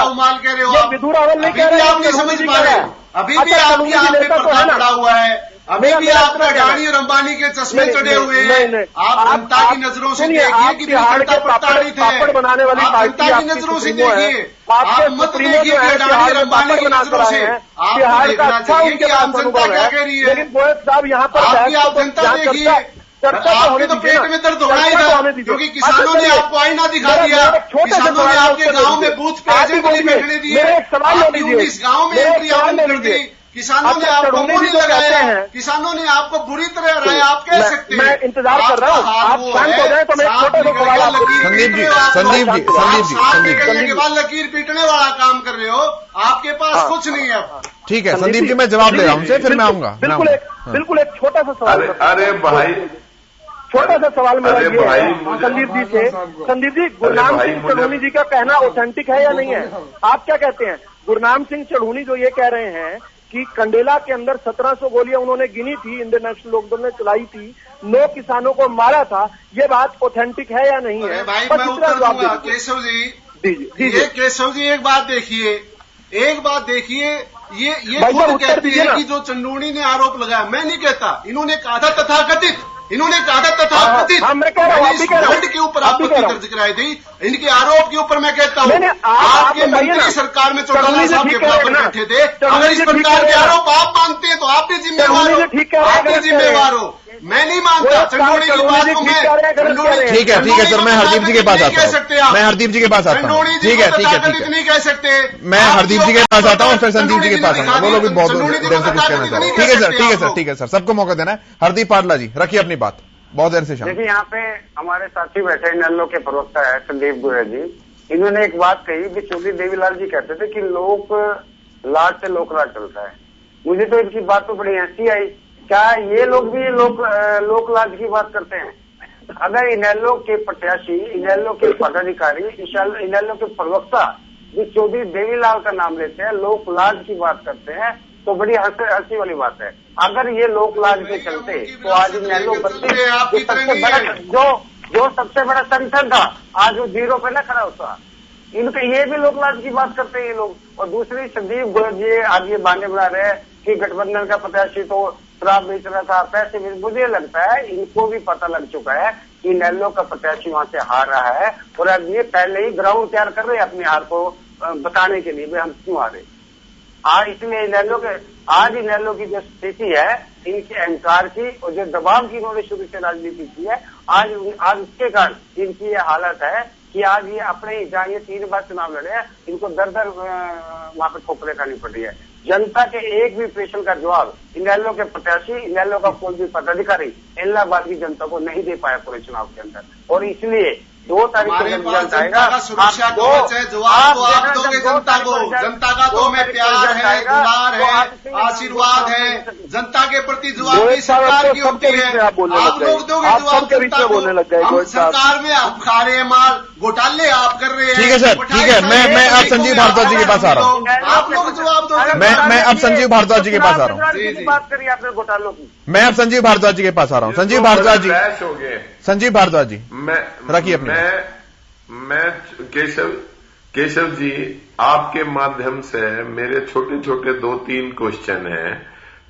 उमाल कह रहे हो, विदु रावल नहीं कह रहे, आप नहीं समझ पा रहे। अभी भी आपके हाथ में पर्दा पड़ा हुआ है, अभी भी आपका अडानी और अंबानी के चश्मे चढ़े हुए हैं। आप जनता की नजरों से देखिए कि जनता प्रताड़ित है, आप जनता की नजरों से देखिए, आप मत देखिए कि अडानी और अंबानी की नजरों से। आप देखना चाहिए कि आम जनता क्या कह रही है, आपकी आप जनता देखिए। आपके तो पेट में दर्द होना ही था, क्योंकि किसानों ने आपको आईना दिखा दिया, किसानों ने आपके गांव में बूथ पे एजेंट नहीं बैठने दिए, आपकी 19 गांव में एंट्री आपने कर दी, किसानों ने आपको गोली लगाया, किसानों ने आपको बुरी तरह हराया। आप कह सकते हैं, मैं इंतजार कर रहा हूँ, आप शांत हो जाए तो मैं छोटा सा सवाल निकलने के बाद लकीर पीटने वाला काम कर रहे हो, आपके पास कुछ नहीं है। ठीक है संदीप जी, मैं जवाब दे रहा हूँ, फिर मैं आऊंगा। बिल्कुल एक छोटा सा सवाल, अरे भाई छोटा सा सवाल मेरा ये है संदीप जी से। संदीप जी, गुरनाम सिंह चढ़ूनी जी का कहना ऑथेंटिक है या नहीं है? आप क्या कहते हैं? गुरनाम सिंह चढ़ूनी जो ये कह रहे हैं कि कंडेला के अंदर 1700 गोलियां उन्होंने गिनी थी, इंडियन नेशनल लोकदल ने चलाई थी, 9 किसानों को मारा था, ये बात ऑथेंटिक है या नहीं है? भाई मैं उत्तर दूंगा केशव जी। ये केशव जी एक बात देखिए, ये खुद कहते हैं कि जो चंडूनी ने आरोप लगाया, मैं नहीं कहता, इन्होंने कहा था तथाकथित, वर्ड के ऊपर आपत्ति दर्ज कराई थी, इनके आरोप के ऊपर मैं कहता हूँ आपके मंत्री सरकार में चौटाला साहब के बराबर बैठे थे। अगर इस प्रकार के आरोप आप मानते हैं तो आप भी जिम्मेवार हो, आप भी जिम्मेवार हो। मैं नहीं मानता चंडोड़ी की बात को। मैं ठीक है सर, मैं हरदीप जी के पास आता हूँ, मैं हरदीप जी के पास आता हूँ। ठीक है नहीं कह सकते, मैं हरदीप जी के पास आता हूँ, फिर संदीप जी के पास आता हूँ। वो लोग भी बहुत देर से कुछ कहना चाह रहे हैं। ठीक है सर, सबको मौका देना है। हरदीप पाटला जी, रखिए अपनी बात। बहुत देर से शांत। देखिए यहाँ पे हमारे साथी बैठे इनेलो के प्रवक्ता है संदीप गोयल जी, इन्होंने एक बात कही कि चौधरी देवीलाल जी कहते थे कि लोक लाज से लोकराज चलता है। मुझे तो इनकी बात तो बड़ी हंसी आई। क्या ये लोग भी लोक लाज की बात करते हैं? अगर इनेलो के प्रत्याशी, इनेलो के पदाधिकारी, इनेलो के प्रवक्ता जो चौधरी देवीलाल का नाम लेते हैं, लोक लाज की बात करते हैं, तो बड़ी हंसी वाली बात है। अगर ये लोक लाज के चलते तो आज इनेलो जो सबसे बड़ा संगठन था आज वो जीरो पे ना खड़ा होता। इनका ये भी लोक लाज की बात करते हैं ये लोग। और दूसरी संदीप गोयल जी आज ये बहाने बना रहे हैं कि गठबंधन का प्रत्याशी तो शराब बेच रहा था, पैसे बेच। मुझे लगता है इनको भी पता लग चुका है कि इनेलो का प्रत्याशी वहां से हार रहा है और अब ये पहले ही ग्राउंड तैयार कर रहे हैं अपनी हार को बताने के लिए हम क्यों हारे। आज इसलिए आज इनेलो की जो स्थिति है इनके अहंकार की और जो दबाव की इन्होंने शुरू से राजनीति की है, आज उसके कारण इनकी ये हालत है कि आज ये अपने ही जहाँ ये 3 बार चुनाव लड़े हैं, इनको दर वहां पर ठोकरें खानी पड़ रही है। जनता के एक भी प्रश्न का जवाब इनेलो के प्रत्याशी, इनेलो का कोई भी पदाधिकारी इलाहाबाद की जनता को नहीं दे पाया पूरे चुनाव के अंदर। और इसलिए 2 तारीख को रिजल्ट आएगा, सुरक्षा कवच है, जवाब तो आप दोगे जनता को। जनता का तो में प्यार है, दुलार है, आशीर्वाद है, जनता के प्रति जवाबदेही सरकार की होती है। आप लोग दोगे जवाब जनता को। हम सरकार में आप खा रहे हैं माल, घोटाले आप कर रहे हैं। ठीक है सर, ठीक है। मैं अब संजीव भारद्वाज जी के पास आ रहा हूँ। आप लोग जवाब दोगे। मैं अब संजीव भारद्वाज जी के पास आ रहा हूँ। बात करिए आपने घोटालों की। मैं अब संजीव भारद्वाज जी के पास आ रहा हूँ। संजीव भारद्वाज जी, संजीव भारद्वाज जी रखिए अपने। मैं केशव जी, आपके माध्यम से मेरे छोटे छोटे 2-3 क्वेश्चन हैं।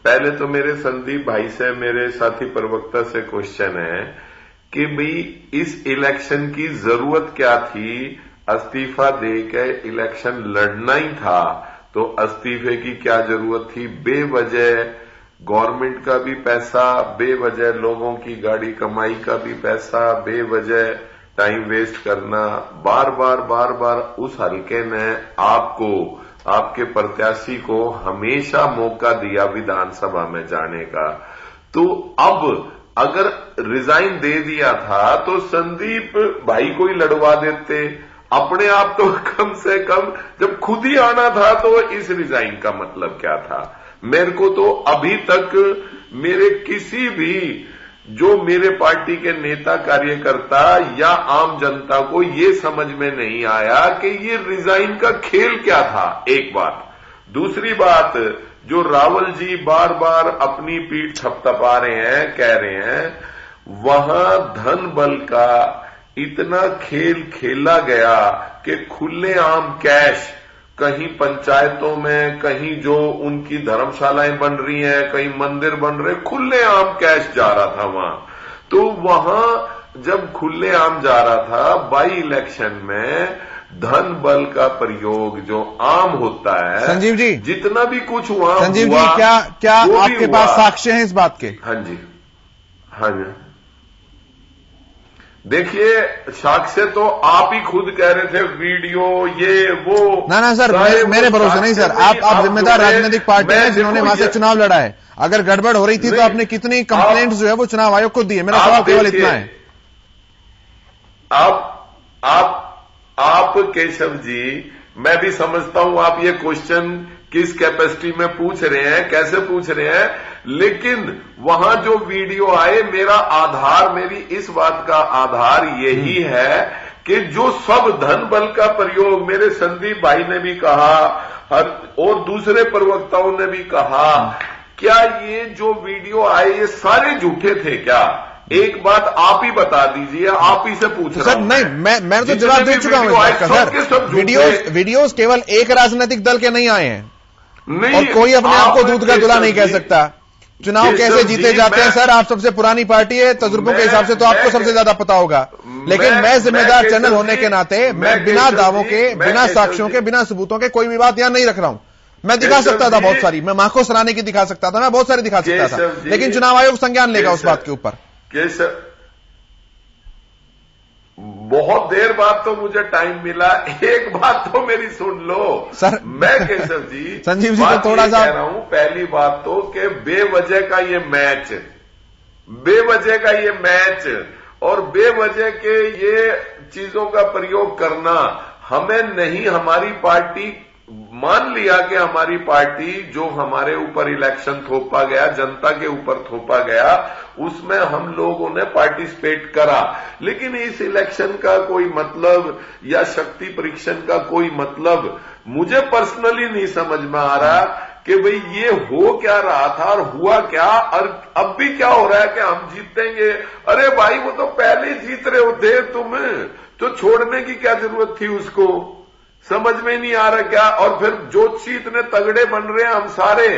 पहले तो मेरे संदीप भाई से, मेरे साथी प्रवक्ता से क्वेश्चन है कि भाई इस इलेक्शन की जरूरत क्या थी? इस्तीफा दे के इलेक्शन लड़ना ही था तो इस्तीफे की क्या जरूरत थी? बेवजह गवर्नमेंट का भी पैसा, बेवजह लोगों की गाड़ी कमाई का भी पैसा, बेवजह टाइम वेस्ट करना। बार बार उस हल्के ने आपको, आपके प्रत्याशी को हमेशा मौका दिया विधानसभा में जाने का। तो अब अगर रिजाइन दे दिया था तो संदीप भाई को ही लड़वा देते। अपने आप तो कम से कम जब खुद ही आना था तो इस रिजाइन का मतलब क्या था? मेरे को तो अभी तक मेरे किसी भी जो मेरे पार्टी के नेता कार्यकर्ता या आम जनता को ये समझ में नहीं आया कि ये रिजाइन का खेल क्या था। एक बात। दूसरी बात, जो रावल जी बार बार अपनी पीठ थपथपा रहे हैं, कह रहे हैं वहां धन बल का इतना खेल खेला गया कि खुलेआम कैश कहीं पंचायतों में, कहीं जो उनकी धर्मशालाएं बन रही हैं, कहीं मंदिर बन रहे, खुलेआम कैश जा रहा था वहां। तो वहां जब खुलेआम जा रहा था, बाई इलेक्शन में धन बल का प्रयोग जो आम होता है, संजीव जी जितना भी कुछ हुआ, संजीव जी क्या आपके पास साक्ष्य हैं इस बात के? हाँ जी, हाँ जी। देखिए, साक्ष्य तो आप ही खुद कह रहे थे, वीडियो ये वो। ना सर, मेरे भरोसे नहीं सर। आप जिम्मेदार राजनीतिक पार्टी हैं जिन्होंने वहां से चुनाव लड़ा है। अगर गड़बड़ हो रही थी तो आपने कितनी कंप्लेंट्स जो है वो चुनाव आयोग को दी है। मेरा सवाल केवल इतना है। आप केशव जी, मैं भी समझता हूं आप ये क्वेश्चन किस कैपेसिटी में पूछ रहे हैं, कैसे पूछ रहे हैं, लेकिन वहां जो वीडियो आए, मेरा आधार, मेरी इस बात का आधार यही है कि जो सब धन बल का प्रयोग मेरे संदीप भाई ने भी कहा और दूसरे प्रवक्ताओं ने भी कहा, क्या ये जो वीडियो आए ये सारे झूठे थे क्या? एक बात आप ही बता दीजिए, आप ही से पूछ रहा सर। नहीं, मैं तो जवाब दे चुका हूं इस बात का सर। वीडियोस केवल एक राजनीतिक दल के नहीं आए हैं नहीं, और कोई अपने आप को दूध का दूल्हा नहीं कह सकता। चुनाव कैसे जीते जाते हैं सर, आप सबसे पुरानी पार्टी है, तजुर्बों के हिसाब से तो आपको सबसे ज्यादा पता होगा। लेकिन मैं जिम्मेदार चैनल होने के नाते मैं बिना दावों के, बिना साक्ष्यों के, बिना सबूतों के कोई भी बात यहां नहीं रख रहा हूं। मैं दिखा सकता था बहुत सारी, मैं माखो सराहने की दिखा सकता था, मैं बहुत सारी दिखा सकता था, लेकिन चुनाव आयोग संज्ञान लेगा उस बात के ऊपर। बहुत देर बाद तो मुझे टाइम मिला, एक बात तो मेरी सुन लो सर। मैं केशव जी, संजीव जी तो थोड़ा सा कह रहा हूं, पहली बात तो कि बेवजह का ये मैच बेवजह का ये मैच और बेवजह के ये चीजों का प्रयोग करना हमें नहीं, हमारी पार्टी मान लिया कि हमारी पार्टी जो हमारे ऊपर इलेक्शन थोपा गया, जनता के ऊपर थोपा गया, उसमें हम लोगों ने पार्टिसिपेट करा, लेकिन इस इलेक्शन का कोई मतलब या शक्ति परीक्षण का कोई मतलब मुझे पर्सनली नहीं समझ में आ रहा कि भाई ये हो क्या रहा था और हुआ क्या, और अब भी क्या हो रहा है कि हम जीतेंगे। अरे भाई वो तो पहले ही जीत रहे होते, तुम तो छोड़ने की क्या जरूरत थी उसको, समझ में नहीं आ रहा क्या। और फिर ज्योतिषी इतने तगड़े बन रहे हैं हम सारे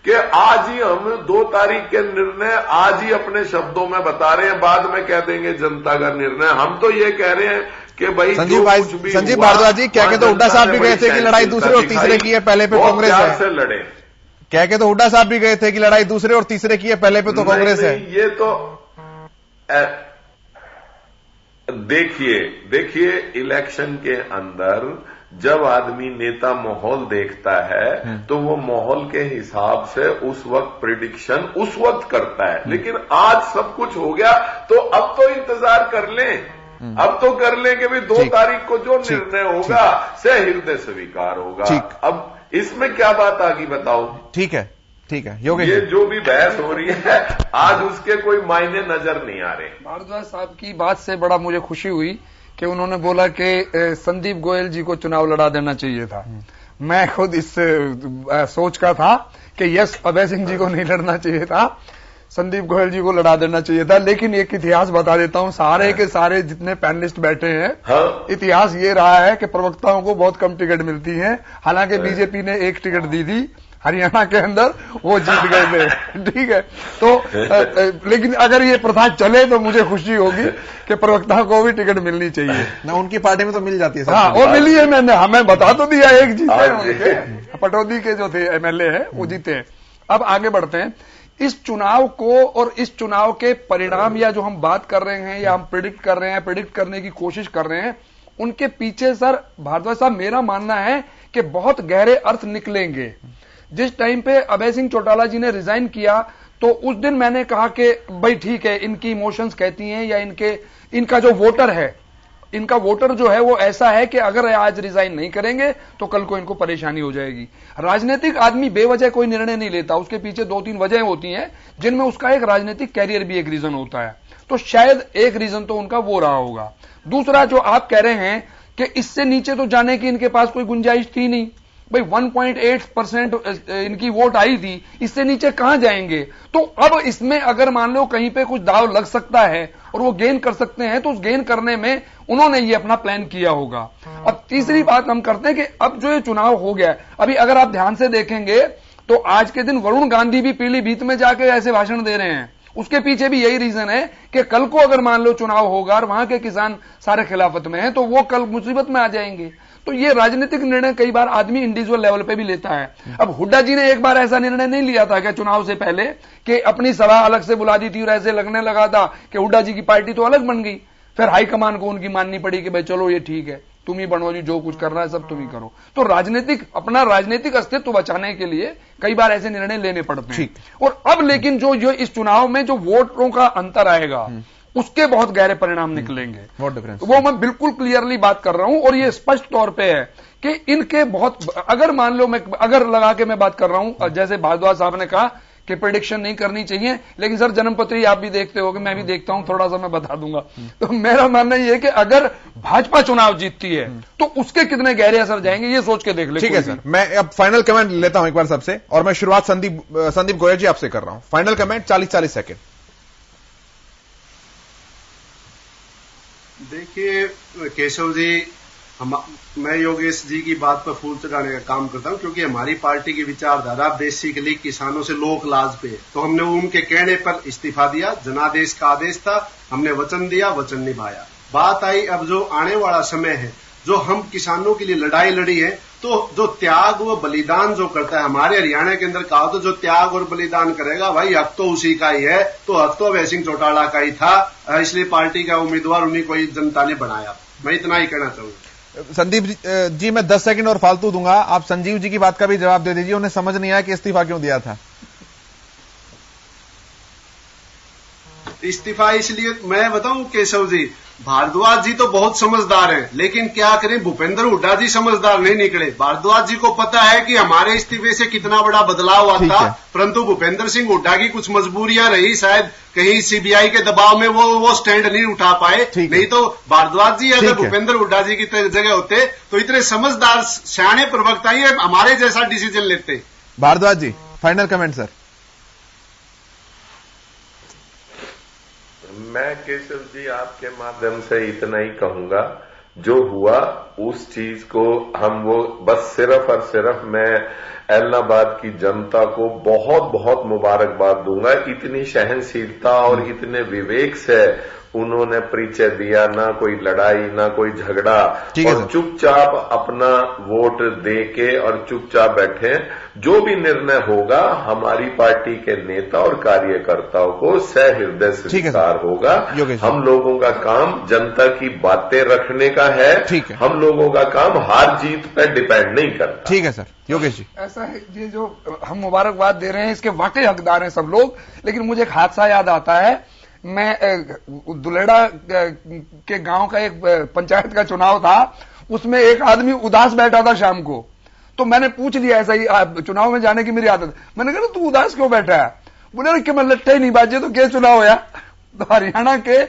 कि आज ही हम 2 तारीख के निर्णय आज ही अपने शब्दों में बता रहे हैं, बाद में कह देंगे जनता का निर्णय। हम तो ये कह रहे हैं कि भाई संजीव भारद्वाज जी कह के तो हुड्डा साहब भी गए थे कि लड़ाई दूसरे और तीसरे की है, पहले पे कांग्रेस है। से लड़े कह के तो हुड्डा साहब भी गए थे कि लड़ाई दूसरे और तीसरे की है, पहले पे तो कांग्रेस है। ये तो देखिए इलेक्शन के अंदर जब आदमी नेता माहौल देखता है तो वो माहौल के हिसाब से उस वक्त प्रिडिक्शन उस वक्त करता है, लेकिन आज सब कुछ हो गया तो अब तो इंतजार कर लें, अब तो कर लें कि भाई 2 तारीख को जो निर्णय होगा से हृदय स्वीकार होगा। अब इसमें क्या बात आगे बताओ। ठीक है योगेश, ये जो भी बहस हो रही है आज उसके कोई मायने नजर नहीं आ रहे। भारद्वाज साहब की बात से बड़ा मुझे खुशी हुई कि उन्होंने बोला कि संदीप गोयल जी को चुनाव लड़ा देना चाहिए था। मैं खुद इस सोच का था कि यस, अभय सिंह जी को नहीं लड़ना चाहिए था, संदीप गोयल जी को लड़ा देना चाहिए था। लेकिन एक इतिहास बता देता हूं, सारे के सारे जितने पैनलिस्ट बैठे हैं, इतिहास ये रहा है कि प्रवक्ताओं को बहुत कम टिकट मिलती है। हालांकि बीजेपी ने 1 टिकट दी थी हरियाणा के अंदर, वो जीत गए थे। ठीक है, तो लेकिन अगर ये प्रथा चले तो मुझे खुशी होगी कि प्रवक्ताओं को भी टिकट मिलनी चाहिए ना। उनकी पार्टी में तो मिल जाती है। हाँ, वो मिली है, मैंने हमें बता तो दिया, एक जीते उनके, पटौदी के जो थे एमएलए हैं वो जीते हैं। अब आगे बढ़ते हैं इस चुनाव को, और इस चुनाव के परिणाम या जो हम बात कर रहे हैं या हम प्रिडिक्ट कर रहे हैं, प्रिडिक्ट करने की कोशिश कर रहे हैं, उनके पीछे सर भारद्वाज साहब मेरा मानना है कि बहुत गहरे अर्थ निकलेंगे। जिस टाइम पे अभय सिंह चौटाला जी ने रिजाइन किया तो उस दिन मैंने कहा कि भाई ठीक है, इनकी इमोशंस कहती हैं या इनका जो वोटर है, इनका वोटर जो है वो ऐसा है कि अगर आज रिजाइन नहीं करेंगे तो कल को इनको परेशानी हो जाएगी। राजनीतिक आदमी बेवजह कोई निर्णय नहीं लेता, उसके पीछे 2-3 वजह होती हैं जिनमें उसका एक राजनीतिक कैरियर भी एक रीजन होता है। तो शायद एक रीजन तो उनका वो रहा होगा। दूसरा जो आप कह रहे हैं कि इससे नीचे तो जाने की इनके पास कोई गुंजाइश थी नहीं, भाई 1.8% इनकी वोट आई थी, इससे नीचे कहां जाएंगे। तो अब इसमें अगर मान लो कहीं पे कुछ दाव लग सकता है और वो गेन कर सकते हैं तो उस गेन करने में उन्होंने ये अपना प्लान किया होगा। अब तीसरी बात हम करते हैं कि अब जो ये चुनाव हो गया, अभी अगर आप ध्यान से देखेंगे तो आज के दिन वरुण गांधी भी पीलीभीत में जाके ऐसे भाषण दे रहे हैं। उसके पीछे भी यही रीजन है कि कल को अगर मान लो चुनाव होगा और वहां के किसान सारे खिलाफत में हैं तो वो कल मुसीबत में आ जाएंगे। तो ये राजनीतिक निर्णय कई बार आदमी इंडिविजुअल लेवल पे भी लेता है। अब हुड्डा जी ने एक बार ऐसा निर्णय नहीं लिया था कि चुनाव से पहले कि अपनी सभा अलग से बुला दी थी और ऐसे लगने लगा था कि हुड्डा जी की पार्टी तो अलग बन गई, फिर हाईकमान को उनकी माननी पड़ी कि भाई चलो ये ठीक है, तुम ही बनो जी, जो कुछ करना है सब तुम ही करो। तो अपना राजनीतिक अस्तित्व बचाने के लिए कई बार ऐसे निर्णय लेने पड़ते हैं। और अब लेकिन जो इस चुनाव में जो वोटरों का अंतर आएगा उसके बहुत गहरे परिणाम निकलेंगे। वो मैं बिल्कुल क्लियरली बात कर रहा हूं और ये स्पष्ट तौर पे है कि इनके बहुत, अगर मान लो मैं अगर लगा के मैं बात कर रहा हूं, जैसे भारद्वाज साहब ने कहा कि प्रेडिक्शन नहीं करनी चाहिए, लेकिन सर जन्मपत्री आप भी देखते होगे, मैं भी देखता हूं, थोड़ा सा मैं बता दूंगा। तो मेरा मानना यह है कि अगर भाजपा चुनाव जीतती है तो उसके कितने गहरे असर जाएंगे ये सोच के देख ले। ठीक है सर, मैं अब फाइनल कमेंट लेता हूं एक बार सबसे, और मैं शुरुआत संदीप गोयल जी आपसे कर रहा हूं। Final comment 40-40 second. देखिए केशव जी, मैं योगेश जी की बात पर फूल चढ़ाने का काम करता हूं, क्योंकि हमारी पार्टी की विचारधारा बेसिकली किसानों से लोक लाज पे है। तो हमने उनके कहने पर इस्तीफा दिया, जनादेश का आदेश था, हमने वचन दिया, वचन निभाया। बात आई अब जो आने वाला समय है, जो हम किसानों के लिए लड़ाई लड़ी है, तो जो त्याग व बलिदान जो करता है, हमारे हरियाणा के अंदर कहा तो जो त्याग और बलिदान करेगा भाई हक तो उसी का ही है, तो हक तो अभय सिंह चौटाला का ही था, इसलिए पार्टी का उम्मीदवार उन्हीं को ही जनता ने बनाया। मैं इतना ही कहना चाहूंगा। संदीप जी मैं 10 सेकंड और फालतू दूंगा, आप संजीव जी की बात का भी जवाब दे दीजिए। उन्हें समझ नहीं आया कि इस्तीफा क्यों दिया था। इस्तीफा इसलिए मैं बताऊं केशव जी, भारद्वाज जी तो बहुत समझदार हैं, लेकिन क्या करें भूपेंद्र हुड्डा जी समझदार नहीं निकले। भारद्वाज जी को पता है कि हमारे इस्तीफे से कितना बड़ा बदलाव आता, परंतु भूपेंद्र सिंह हुड्डा की कुछ मजबूरियां रही, शायद कहीं सीबीआई के दबाव में वो स्टैंड नहीं उठा पाए। नहीं तो भारद्वाज जी अगर भूपेंद्र हुड्डा जी की जगह होते तो इतने समझदार सियाने प्रवक्ता ही हमारे जैसा डिसीजन लेते। भारद्वाज जी, फाइनल कमेंट सर। मैं केशव जी आपके माध्यम से इतना ही कहूंगा, जो हुआ उस चीज को हम वो बस सिर्फ और सिर्फ मैं एलनाबाद की जनता को बहुत बहुत मुबारकबाद दूंगा। इतनी सहनशीलता और इतने विवेक से उन्होंने परिचय दिया, ना कोई लड़ाई ना कोई झगड़ा, और चुपचाप अपना वोट देके और चुपचाप बैठे। जो भी निर्णय होगा हमारी पार्टी के नेता और कार्यकर्ताओं को सहृदय स्वीकार होगा। हम लोगों का काम जनता की बातें रखने का है, हम लोगों का काम हार जीत पर डिपेंड नहीं करता। ठीक है सर। योगेश जी, ऐसा है, ये जो हम मुबारकबाद दे रहे हैं इसके वाकई हकदार हैं सब लोग, लेकिन मुझे एक हादसा याद आता है। मैं दुलेड़ा के गांव का एक पंचायत का चुनाव था, उसमें एक आदमी उदास बैठा था शाम को, तो मैंने पूछ लिया, ऐसा ही चुनाव में जाने की मेरी आदत, मैंने कहा तू उदास क्यों बैठा है? बोले कि मैं लट्ठे ही नहीं बाजे तो क्या चुनाव होया। तो हरियाणा के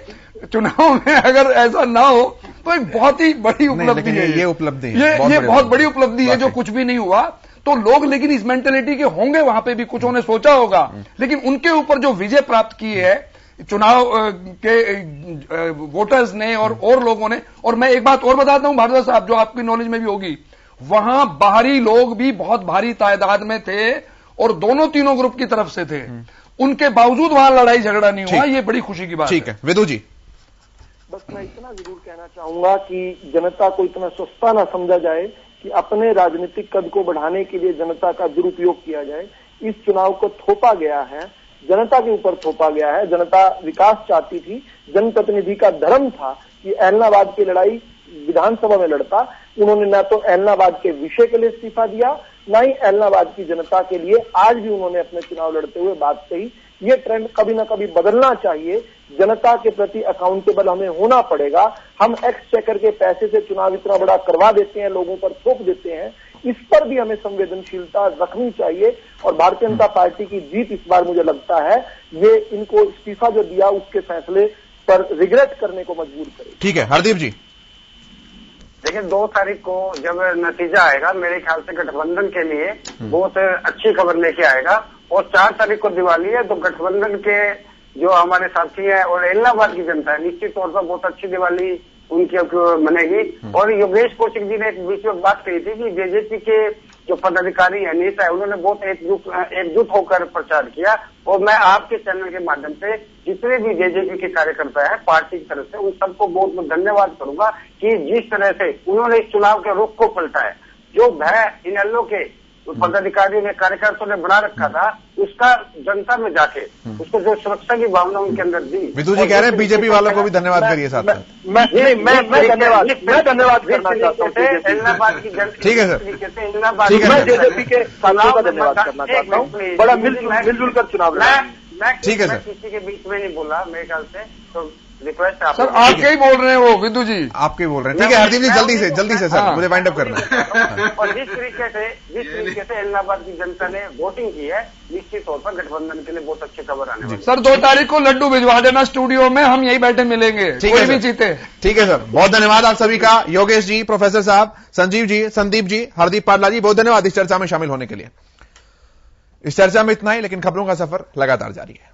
चुनाव में अगर ऐसा ना हो तो एक बहुत ही बड़ी उपलब्धि है। ये उपलब्धि ये बहुत बड़ी उपलब्धि है जो कुछ भी नहीं हुआ। तो लोग लेकिन इस मेंटेलिटी के होंगे, वहां पे भी कुछ उन्होंने सोचा होगा, लेकिन उनके ऊपर जो विजय प्राप्त की है चुनाव के वोटर्स ने और लोगों ने। और मैं एक बात और बताता हूं भारद्वाज साहब, जो आपकी नॉलेज में भी होगी, वहां बाहरी लोग भी बहुत भारी तादाद में थे और दोनों तीनों ग्रुप की तरफ से थे, उनके बावजूद वहां लड़ाई झगड़ा नहीं हुआ। ये बड़ी खुशी की बात है। ठीक है विदु जी, बस मैं इतना जरूर कहना चाहूंगा कि जनता को इतना सस्ता ना समझा जाए कि अपने राजनीतिक कद को बढ़ाने के लिए जनता का दुरुपयोग किया जाए। इस चुनाव को थोपा गया है, जनता के ऊपर थोपा गया है। जनता विकास चाहती थी, जनप्रतिनिधि का धर्म था कि एलनाबाद की लड़ाई विधानसभा में लड़ता। उन्होंने न तो एलनाबाद के विषय के लिए इस्तीफा दिया, न ही एलनाबाद की जनता के लिए आज भी उन्होंने अपने चुनाव लड़ते हुए बात कही। ये ट्रेंड कभी ना कभी बदलना चाहिए। जनता के प्रति अकाउंटेबल हमें होना पड़ेगा। हम एक्सचेकर के पैसे से चुनाव इतना बड़ा करवा देते हैं, लोगों पर थोप देते हैं, इस पर भी हमें संवेदनशीलता रखनी चाहिए। और भारतीय जनता पार्टी की जीत इस बार मुझे लगता है ये इनको इस्तीफा जो दिया उसके फैसले पर रिग्रेट करने को मजबूर करे। ठीक है हरदीप जी। देखिए 2 तारीख को जब नतीजा आएगा, मेरे ख्याल से गठबंधन के लिए बहुत अच्छी खबर लेके आएगा। और 4 तारीख को दिवाली है, तो गठबंधन के जो हमारे साथी है और इलाहाबाद की जनता है, निश्चित तौर पर बहुत अच्छी दिवाली उनकी मनेगी। और योगेश कौशिक जी ने एक बीच में बात कही थी कि जेजेपी के जो पदाधिकारी है, नेता है, उन्होंने बहुत एकजुट होकर प्रचार किया। और मैं आपके चैनल के माध्यम से जितने भी जेजेपी के कार्यकर्ता है पार्टी की तरफ से, उन सबको बहुत बहुत धन्यवाद करूंगा कि जिस तरह से उन्होंने इस चुनाव के रुख को पलटा है। जो भय इनेलो के पदाधिकारियों ने, कार्यकर्ताओं ने बना रखा था, उसका जनता में जाके उसको जो सुरक्षा की भावना उनके अंदर दी। विदु जी कह रहे हैं बीजेपी वालों को भी धन्यवाद करिए साथ में। मैं धन्यवाद करना चाहता हूँ इलाहाबाद की जनता। ठीक है सर, मैं जेजेपी के साथियों का धन्यवाद करना चाहता हूँ। बड़ा मिलजुल कर चुनाव लड़ा। ठीक है सर, किसी के बीच में नहीं बोला मेरे ख्याल से, तो रिक्वेस्ट है सर आपके ही बोल रहे हैं वो विदु जी, आपके बोल रहे हैं। ठीक है हरदीप जी, जल्दी से सर, मुझे वाइंड अप करना है। और जिस तरीके से इलाहाबाद की जनता ने वोटिंग की है, निश्चित तौर पर गठबंधन के लिए बहुत अच्छी खबर आने वाली है। सर 2 तारीख को लड्डू भिजवा देना स्टूडियो में, हम यही बैठे मिलेंगे, कोई भी जीते। ठीक है सर, बहुत धन्यवाद आप सभी का। योगेश जी, प्रोफेसर साहब, संजीव जी, संदीप जी, हरदीप पाडला जी, बहुत धन्यवाद इस चर्चा में शामिल होने के लिए। इस चर्चा में इतना ही, लेकिन खबरों का सफर लगातार जारी है।